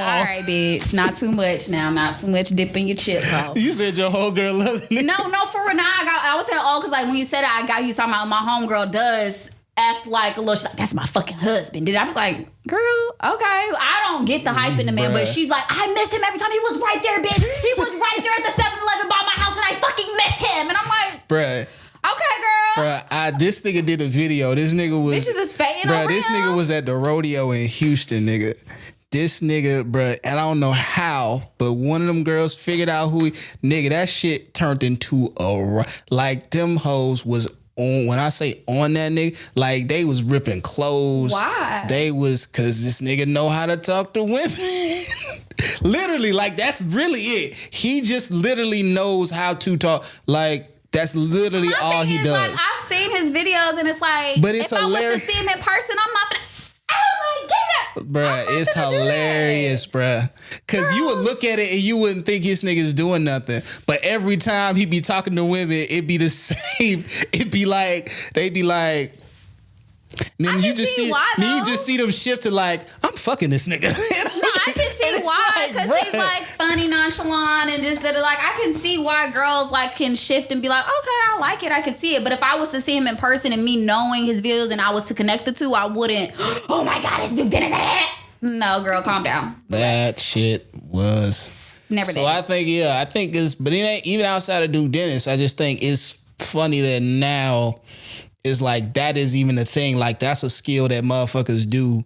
All right, bitch. Not too much now. Not too much dipping your chip, ho. You said your whole girl loves it. No, for real. Now I was saying because like when you said it, I got you talking about my homegirl does act like a little. She's like, that's my fucking husband. Did I be like, girl? Okay, I don't get the hype in the man, but she's like, I miss him every time. He was right there, bitch. He was right there at the 7-Eleven by my house, and I fucking miss him. And I'm like, bruh. Okay, girl. Bruh, this nigga did a video. This nigga was. Bitches is fainting over this him. nigga was at the rodeo in Houston, nigga. this nigga, bruh, and I don't know how, but one of them girls figured out who nigga, that shit turned into like them hoes was on, when I say on that nigga, like they was ripping clothes. Why? They was, cause this nigga know how to talk to women. Literally, like that's really it. He just literally knows how to talk. Like that's literally all he does. Like, I've seen his videos and it's like, but it's if hilarious. I was to see him in person, I'm not gonna. Oh my goodness, bruh, it's hilarious, bruh. Cause you would look at it and you wouldn't think this nigga's doing nothing. But every time he be talking to women, it be the same. It be like, they be like, and then you just see why, then you just see them shift to like, I'm fucking this nigga. No, I can see why, because he's like funny, nonchalant, and just that. Like I can see why girls like can shift and be like, okay, I like it, I can see it. But if I was to see him in person and me knowing his videos and I was to connect the two, I wouldn't. Oh my god, this dude Dennis. No, girl, calm down. That shit was never. So I think it's, but it ain't, even outside of Duke Dennis, I just think it's funny that now it's like that is even a thing. Like that's a skill that motherfuckers do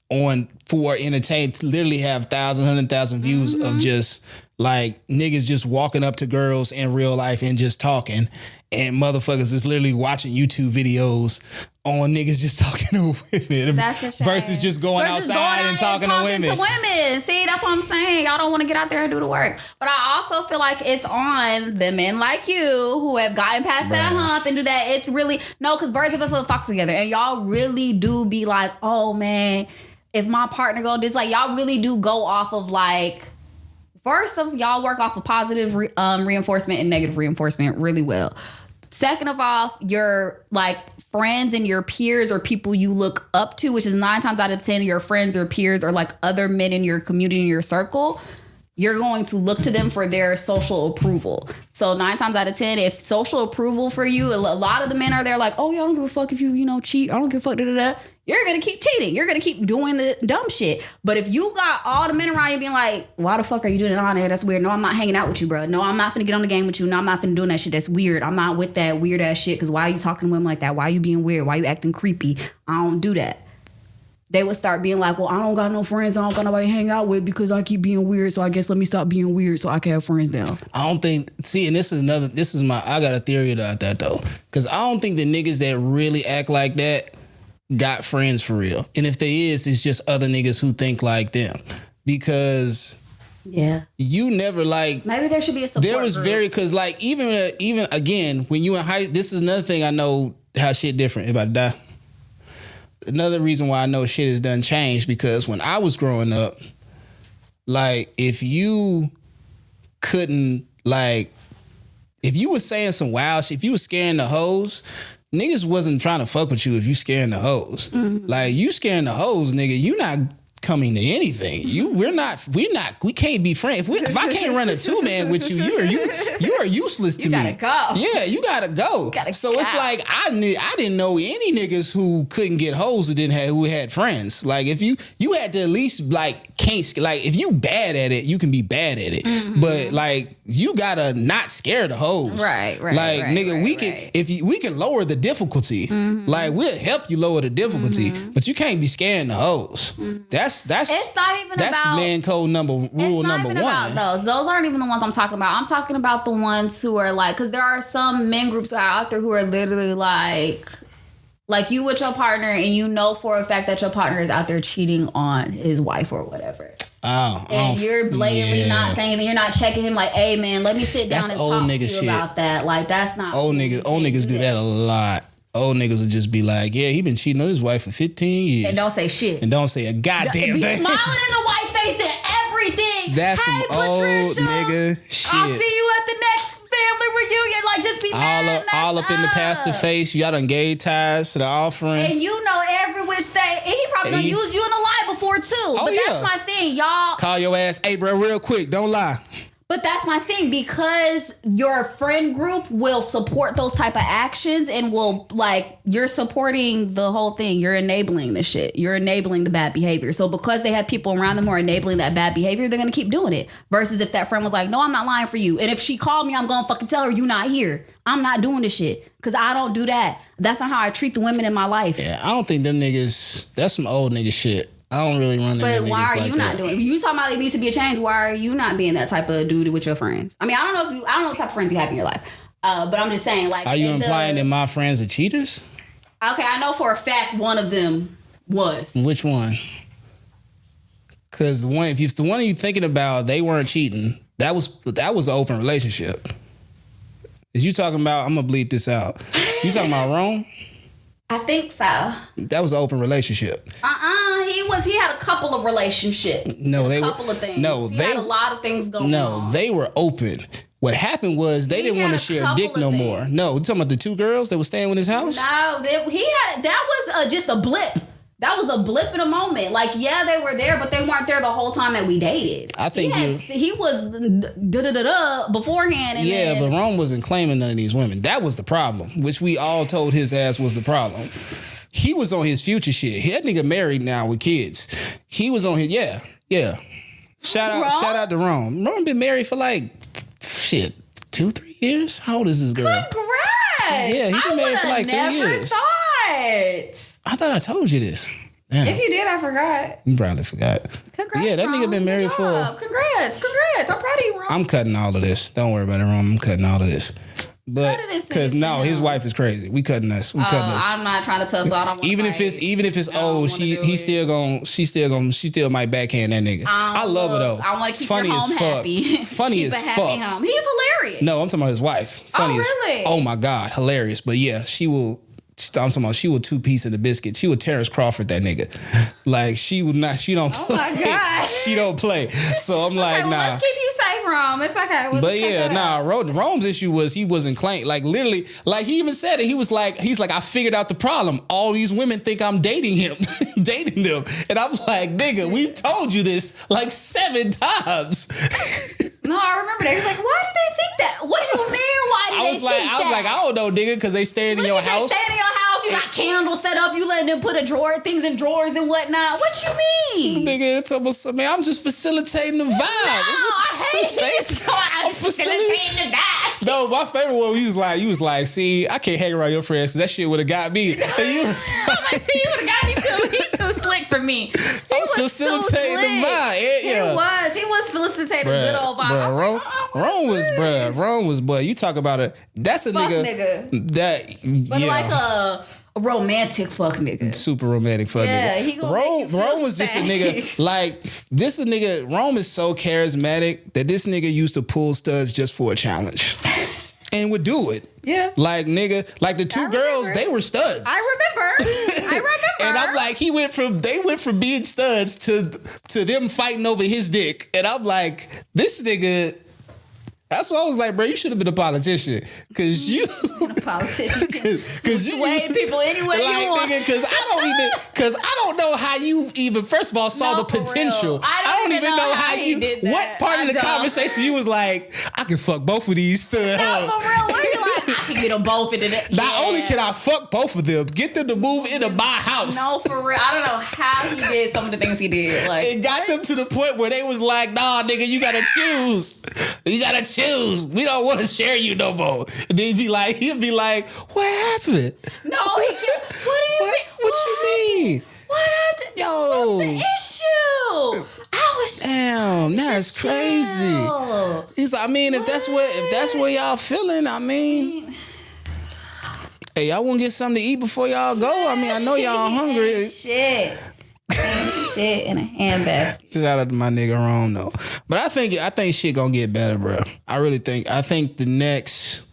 on for entertainment, to literally have 100,000 views of just like niggas just walking up to girls in real life and just talking, and motherfuckers is literally watching YouTube videos on niggas just talking to women. That's a shame. Versus just going outside and talking to women. See, that's what I'm saying. Y'all don't want to get out there and do the work. But I also feel like it's on the men like you who have gotten past that hump and do that. It's really, no, because birds of a flock together. And y'all really do be like, oh man, if my partner go this, like y'all really do go off of like, first of y'all work off of positive reinforcement and negative reinforcement really well. Second of all, your like friends and your peers or people you look up to, which is 9 times out of 10 your friends or peers or like other men in your community, in your circle, you're going to look to them for their social approval. So 9 times out of 10, if social approval for you, a lot of the men are there like, oh, yeah, I don't give a fuck if you cheat. I don't give a fuck, da-da-da. You're going to keep cheating. You're going to keep doing the dumb shit. But if you got all the men around you being like, why the fuck are you doing it on there? That's weird. No, I'm not hanging out with you, bro. No, I'm not finna get on the game with you. No, I'm not finna doing that shit. That's weird. I'm not with that weird ass shit. Because why are you talking to women like that? Why are you being weird? Why are you acting creepy? I don't do that. They would start being like, well, I don't got no friends. I don't got nobody to hang out with because I keep being weird. So I guess let me stop being weird so I can have friends now. I don't think, and I got a theory about that though. Because I don't think the niggas that really act like that got friends for real. And if they is, it's just other niggas who think like them. Because you never like, maybe there should be a support there was group. because like even again, when you in high, this is another thing I know how shit different. About to die. Another reason why I know shit has done changed, because when I was growing up, like if you couldn't like, if you was saying some wild shit, if you was scaring the hoes, niggas wasn't trying to fuck with you if you scaring the hoes. Mm-hmm. Like you scaring the hoes, nigga, you not coming to anything. We can't be friends. If I can't run a 2-man with you, you are useless to me. You gotta go. Yeah, you gotta go. It's like I didn't know any niggas who couldn't get hoes who had friends. Like if you had to at least if you bad at it, you can be bad at it. Mm-hmm. But like you gotta not scare the hoes. Right. Like nigga, we can lower the difficulty. Mm-hmm. Like we'll help you lower the difficulty, but you can't be scaring the hoes. Mm-hmm. That's it's not even that's about man code rule number one. About those aren't even the ones I'm talking about. I'm talking about the ones who are like, because there are some men groups out there who are literally like you with your partner and you know for a fact that your partner is out there cheating on his wife or whatever. And you're blatantly not saying anything. You're not checking him like, hey man, let me sit down and talk to you about that. Like that's not old niggas do that a lot. Old niggas would just be like, yeah, he been cheating on his wife for 15 years. And don't say shit. And don't say a goddamn thing. Be smiling in the white face and everything. That's hey, some old Patricia, nigga shit. I'll see you at the next family reunion. Like, just be mad. All up in the pastor face. You got to engage ties to the offering. And you know every which thing. And he probably done used you in a lie before, too. But that's my thing, y'all. Call your ass, hey, bro, real quick. Don't lie. But that's my thing, because your friend group will support those type of actions and will, like, you're supporting the whole thing. You're enabling the shit. You're enabling the bad behavior. So because they have people around them who are enabling that bad behavior, they're going to keep doing it. Versus if that friend was like, no, I'm not lying for you. And if she called me, I'm going to fucking tell her you not here. I'm not doing this shit because I don't do that. That's not how I treat the women in my life. Yeah, I don't think them niggas, that's some old nigga shit. I don't really run into niggas. But why are you not doing it? You talking about it needs to be a change. Why are you not being that type of dude with your friends? I mean, I don't know what type of friends you have in your life. But I'm just saying, like, are you implying that my friends are cheaters? Okay, I know for a fact one of them was. Which one? Because if it's the one you thinking about, they weren't cheating. That was an open relationship. Is you talking about? I'm gonna bleep this out. You talking about Rome? I think so. That was an open relationship. He had a couple of relationships. No, a couple of things. No, he had a lot of things going on. No, they were open. What happened was they didn't want to share dick no more. No, you talking about the two girls that were staying with his house? No, that was just a blip. That was a blip in a moment. Like, yeah, they were there, but they weren't there the whole time that we dated. I think he was beforehand. And but Rome wasn't claiming none of these women. That was the problem, which we all told his ass was the problem. He was on his future shit. That nigga married now with kids. He was on his Shout out to Rome. Rome been married for like 2-3 years. How old is this girl? Congrats! Yeah, he been married for like 3 years. I thought I told you this. Damn. If you did, I forgot. You probably forgot. Congrats, yeah, that nigga been married for. Congrats! I'm proud of you, Ron. I'm cutting all of this. Don't worry about it, Ron. I'm cutting all of this. But because his wife is crazy. We cutting this. I'm not trying to tussle. I don't. Even if it's old, she still might backhand that nigga. I love her though. I want to keep her home happy. Funny as fuck. Home. He's hilarious. No, I'm talking about his wife. Funny really? Oh my god, hilarious. But yeah, she will. I'm talking about she will two-piece in the biscuit. She would Terrence Crawford that nigga. Like she would not. She don't. Oh my god. She don't play. So I'm like, nah. Let's keep you safe, Rome. It's okay. But yeah, Rome's issue was he wasn't claimed. Like literally, like he even said it. He's like, I figured out the problem. All these women think I'm dating him, dating them, and I'm like, nigga, we've told you this like 7 times. No, I remember that. He's like, why do they think that? What do you mean? Why do they think that? I was like, I don't know, nigga, because they staying in your house. They staying in your house. You got candles set up. You letting them put things in drawers and whatnot. What you mean? Nigga, it's almost, man, I'm just facilitating the vibe. I hate this. I'm facilitating the vibe. No, my favorite one, he was like, see, I can't hang around your friends because that shit would have got me. And you was like, see, you would have got me too. He too slick for me. He was facilitating the vibe. Yeah. He was facilitating the good old vibe. Rome was, boy, you talk about it. That's a nigga. But like a romantic fuck nigga. Super romantic fuck nigga. Rome was just a nigga. Like, this a nigga. Rome is so charismatic that this nigga used to pull studs just for a challenge. And would do it. Yeah. Like, nigga, like the two girls, they were studs. I remember. And I'm like, they went from being studs to them fighting over his dick. And I'm like, this nigga. That's why I was like, bro, you should have been a politician. Cause you a politician. Cause you sway people anyway like, you want. Nigga, cause I don't know how you even first of all saw the potential. I don't even know how you did that. What part of the conversation you was like, I can fuck both of these studs. No, for real. Where you like, I can get them both into that. Not only can I fuck both of them, get them to move into my house. No, for real. I don't know how he did some of the things he did. Like, it got them to the point where they was like, nah, nigga, you gotta choose. You gotta choose. We don't want to share you no more. And he'd be like, what happened? No, he can't. What do you mean? What you mean? What's the issue? Damn, that's crazy. He's like, I mean, if that's what y'all feeling, I mean, hey, y'all want to get something to eat before y'all go? I mean, I know y'all hungry. Shit in a handbasket. Shout out to my nigga Rome though. But I think shit gonna get better, bro. I think the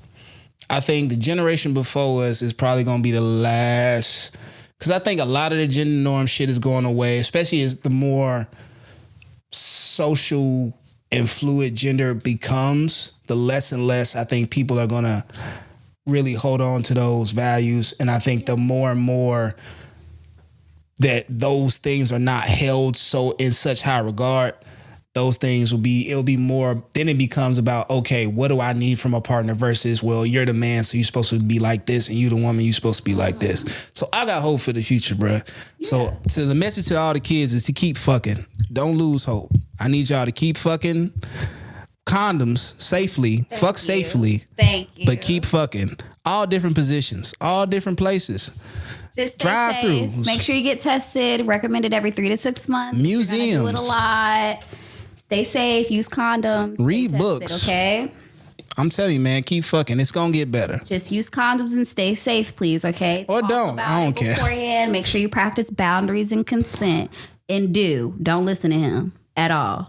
generation before us is probably gonna be the last, because I think a lot of the gender norm shit is going away, especially as the more social and fluid gender becomes, the less and less I think people are gonna really hold on to those values. And I think the more and more that those things are not held so in such high regard, those things it'll be more, then it becomes about, okay, what do I need from a partner versus, well, you're the man, so you're supposed to be like this, and you the woman, you're supposed to be like this. So I got hope for the future, bro. Yeah. So the message to all the kids is to keep fucking. Don't lose hope. I need y'all to keep fucking. Condoms safely. Fuck safely. Thank you. But keep fucking. all different positions, all different places. Just drive through. Make sure you get tested. Recommended every 3 to 6 months. Museums. You're gonna do it a lot. Stay safe. Use condoms. Read stay books. Tested, okay. I'm telling you, man, keep fucking. It's gonna get better. Just use condoms and stay safe, please, okay? Or Talk don't. about I don't it care. Beforehand. Make sure you practice boundaries and consent. And don't listen to him at all.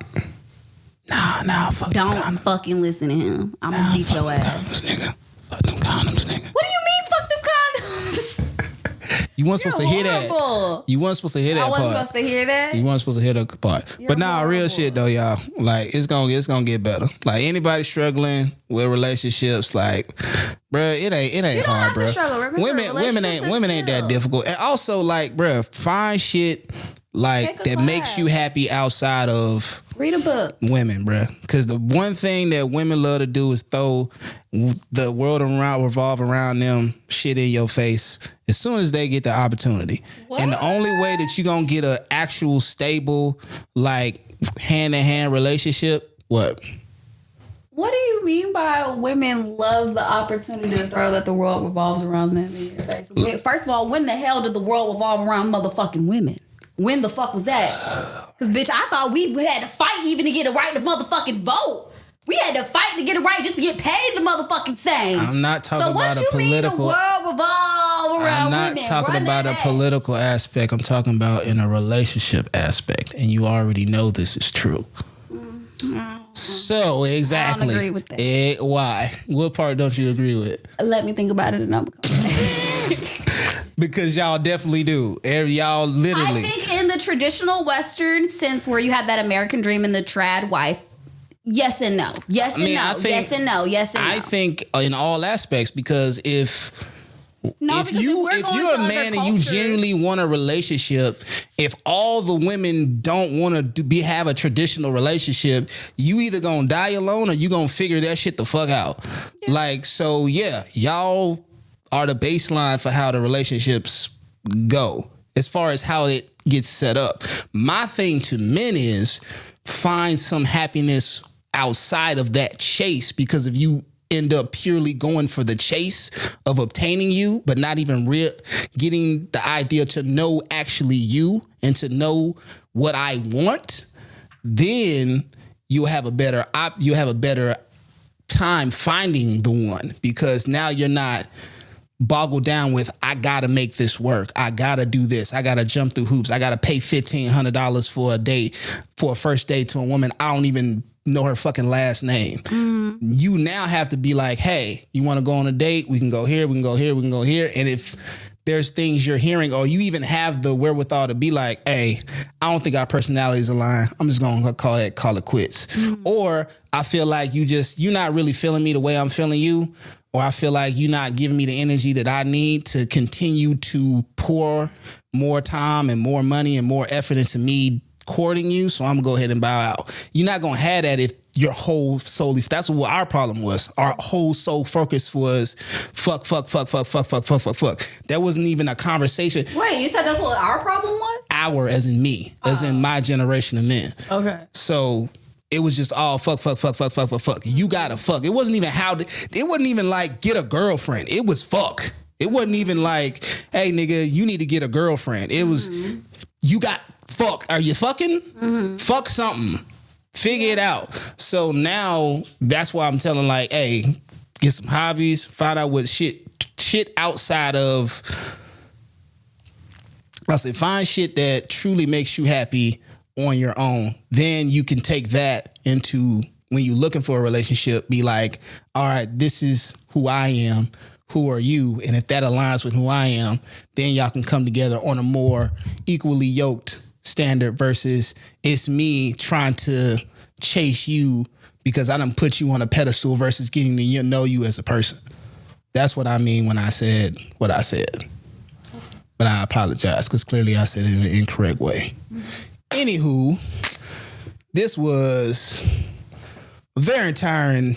Nah, fuck them Don't condoms. fucking listen to him. I'm gonna beat your ass. Condoms, nigga. Fuck them condoms, nigga. What do you mean, fuck them condoms? You weren't supposed to hear that. Horrible. You weren't supposed to hear that I wasn't part. supposed to hear that. You weren't supposed to hear that part. You're But nah, real horrible. shit though, y'all. Like it's gonna get better. Like anybody struggling with relationships, like, bruh, it ain't You don't hard, have to bruh. struggle. Remember, Women ain't that difficult. And also, like, bruh, find shit like Take a that makes you class. happy outside of Read a book. women, bruh. Because the one thing that women love to do is throw the world revolve around them shit in your face as soon as they get the opportunity. What? And the only way that you're going to get an actual stable, like, hand-to-hand relationship, what? What do you mean by women love the opportunity to throw that the world revolves around them in your face? First of all, when the hell did the world revolve around motherfucking women? When the fuck was that? Because, bitch, I thought we had to fight even to get a right to motherfucking vote. We had to fight to get a right just to get paid the motherfucking same. I'm not talking so about what a you mean the political... world revolve around I'm not women? talking Run about a that back. political aspect. I'm talking about in a relationship aspect. And you already know this is true. So, exactly. I don't agree with that. Why? What part don't you agree with? Let me think about it and I'm Because y'all definitely do. Y'all literally. I think in the traditional Western sense where you have that American dream and the trad wife, yes and no. Yes and no. Yes and no. Yes and no. I think in all aspects, because if because you're a man and you genuinely want a relationship, if all the women don't want to have a traditional relationship, you either gonna die alone or you gonna figure that shit the fuck out. Yeah. Like, so yeah, y'all are the baseline for how the relationships go as far as how it gets set up. My thing to men is find some happiness outside of that chase, because if you end up purely going for the chase of obtaining you, but not even getting the idea to know actually you and to know what I want, then you'll have a better time finding the one, because now you're not boggled down with, I gotta make this work. I gotta do this. I gotta jump through hoops. I gotta pay $1,500 for a date, for a first date to a woman I don't even know her fucking last name. Mm-hmm. You now have to be like, hey, you want to go on a date? We can go here. We can go here. We can go here. And if there's things you're hearing, or you even have the wherewithal to be like, hey, I don't think our personalities align. I'm just going to call it quits. Mm-hmm. Or I feel like you're not really feeling me the way I'm feeling you. Or I feel like you're not giving me the energy that I need to continue to pour more time and more money and more effort into me courting you. So I'm going to go ahead and bow out. You're not going to have that if your whole solely, that's what our problem was. Our whole sole focus was fuck. That wasn't even a conversation. Wait, you said that's what our problem was? Our, as in me, as in my generation of men. Okay. So it was just all fuck. You gotta fuck. It wasn't even like get a girlfriend. It was fuck. It wasn't even like, hey nigga, you need to get a girlfriend. It was, you got fuck. Are you fucking? Mm-hmm. Fuck something. Figure it out. So now that's why I'm telling, like, hey, get some hobbies, find out what shit outside of, find shit that truly makes you happy on your own. Then you can take that into, when you're looking for a relationship, be like, all right, this is who I am. Who are you? And if that aligns with who I am, then y'all can come together on a more equally yoked standard versus it's me trying to chase you because I done put you on a pedestal versus getting to know you as a person. That's what I mean when I said what I said. But I apologize because clearly I said it in an incorrect way. Anywho, this was very tiring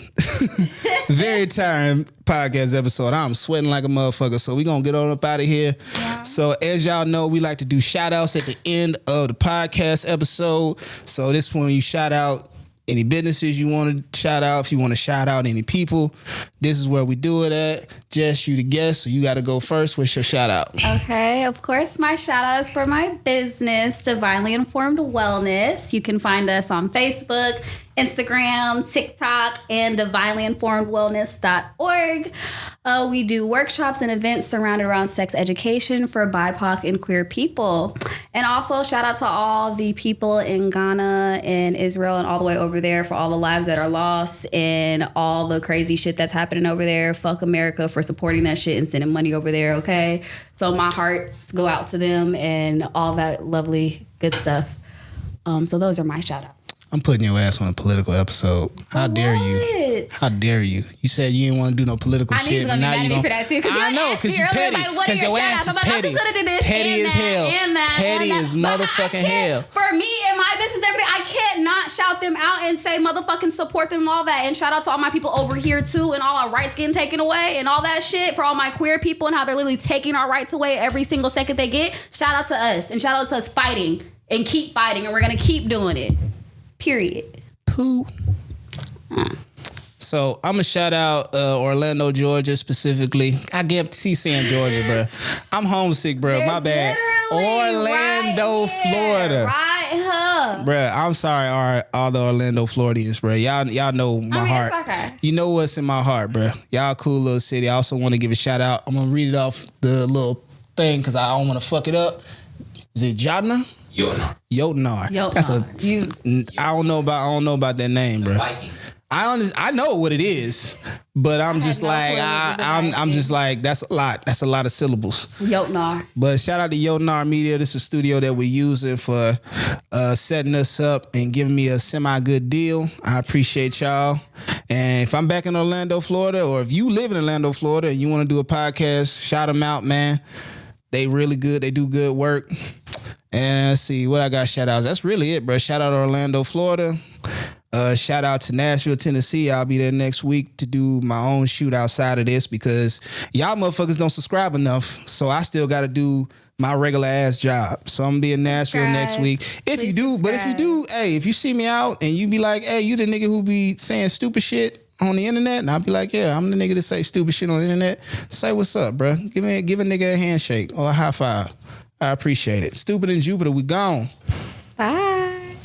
podcast episode. I'm sweating like a motherfucker, so we gonna get on up out of here. Yeah. So as y'all know, we like to do shout outs at the end of the podcast episode. So this one you shout out any businesses you want to shout out, if you want to shout out any people, this is where we do it at. Jess, you the guest, so you got to go first. What's your shout out? Okay, of course, my shout out is for my business, Divinely Informed Wellness. You can find us on Facebook, Instagram, TikTok, and divinelyinformedwellness.org. We do workshops and events surrounded around sex education for BIPOC and queer people. And also shout out to all the people in Ghana and Israel and all the way over there for all the lives that are lost and all the crazy shit that's happening over there. Fuck America for supporting that shit and sending money over there, okay? So my hearts go out to them and all that lovely good stuff. So those are my shout outs. I'm putting your ass on a political episode. How dare you? How dare you? You said you didn't want to do no political shit. I knew you was going to be mad at me for that too. I know, because you petty. Because your ass is petty. Petty as hell. Petty as motherfucking hell. For me and my business, everything, I can't not shout them out and say motherfucking support them and all that. And shout out to all my people over here too and all our rights getting taken away and all that shit for all my queer people and how they're literally taking our rights away every single second they get. Shout out to us and shout out to us fighting and keep fighting and we're going to keep doing it. Period. Pooh. So I'm gonna shout out Orlando, Georgia specifically. I get saying Georgia, bro. I'm homesick, bro. My bad. Orlando, right Florida. Right here. Bruh, I'm sorry, all the Orlando Floridians, bruh. Y'all know my heart. It's okay. You know what's in my heart, bruh. Y'all cool little city. I also want to give a shout out. I'm gonna read it off the little thing because I don't want to fuck it up. Is it Jodna? Jotnar. That's I don't know about that name, bro. I know what it is, but I'm just like I'm just like that's a lot. That's a lot of syllables. Jotnar. But shout out to Jotnar Media. This is a studio that we're using for setting us up and giving me a semi good deal. I appreciate y'all. And if I'm back in Orlando, Florida, or if you live in Orlando, Florida, and you want to do a podcast, shout them out, man. They really good. They do good work. And let's see what I got shout outs. That's really it, bro. Shout out to Orlando, Florida. Shout out to Nashville, Tennessee. I'll be there next week to do my own shoot outside of this because y'all motherfuckers don't subscribe enough. So I still got to do my regular ass job. So I'm gonna be in Nashville next week. If you do, hey, if you see me out and you be like, hey, you the nigga who be saying stupid shit on the internet, and I'll be like, yeah, I'm the nigga that say stupid shit on the internet. Say what's up, bro. Give a nigga a handshake or a high five. I appreciate it. Stupid in Jupiter, we gone. Bye.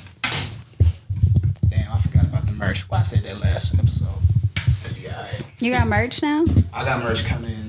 Damn, I forgot about the merch. Well, I said that last episode. That'd be all right. You got merch now? I got merch coming in.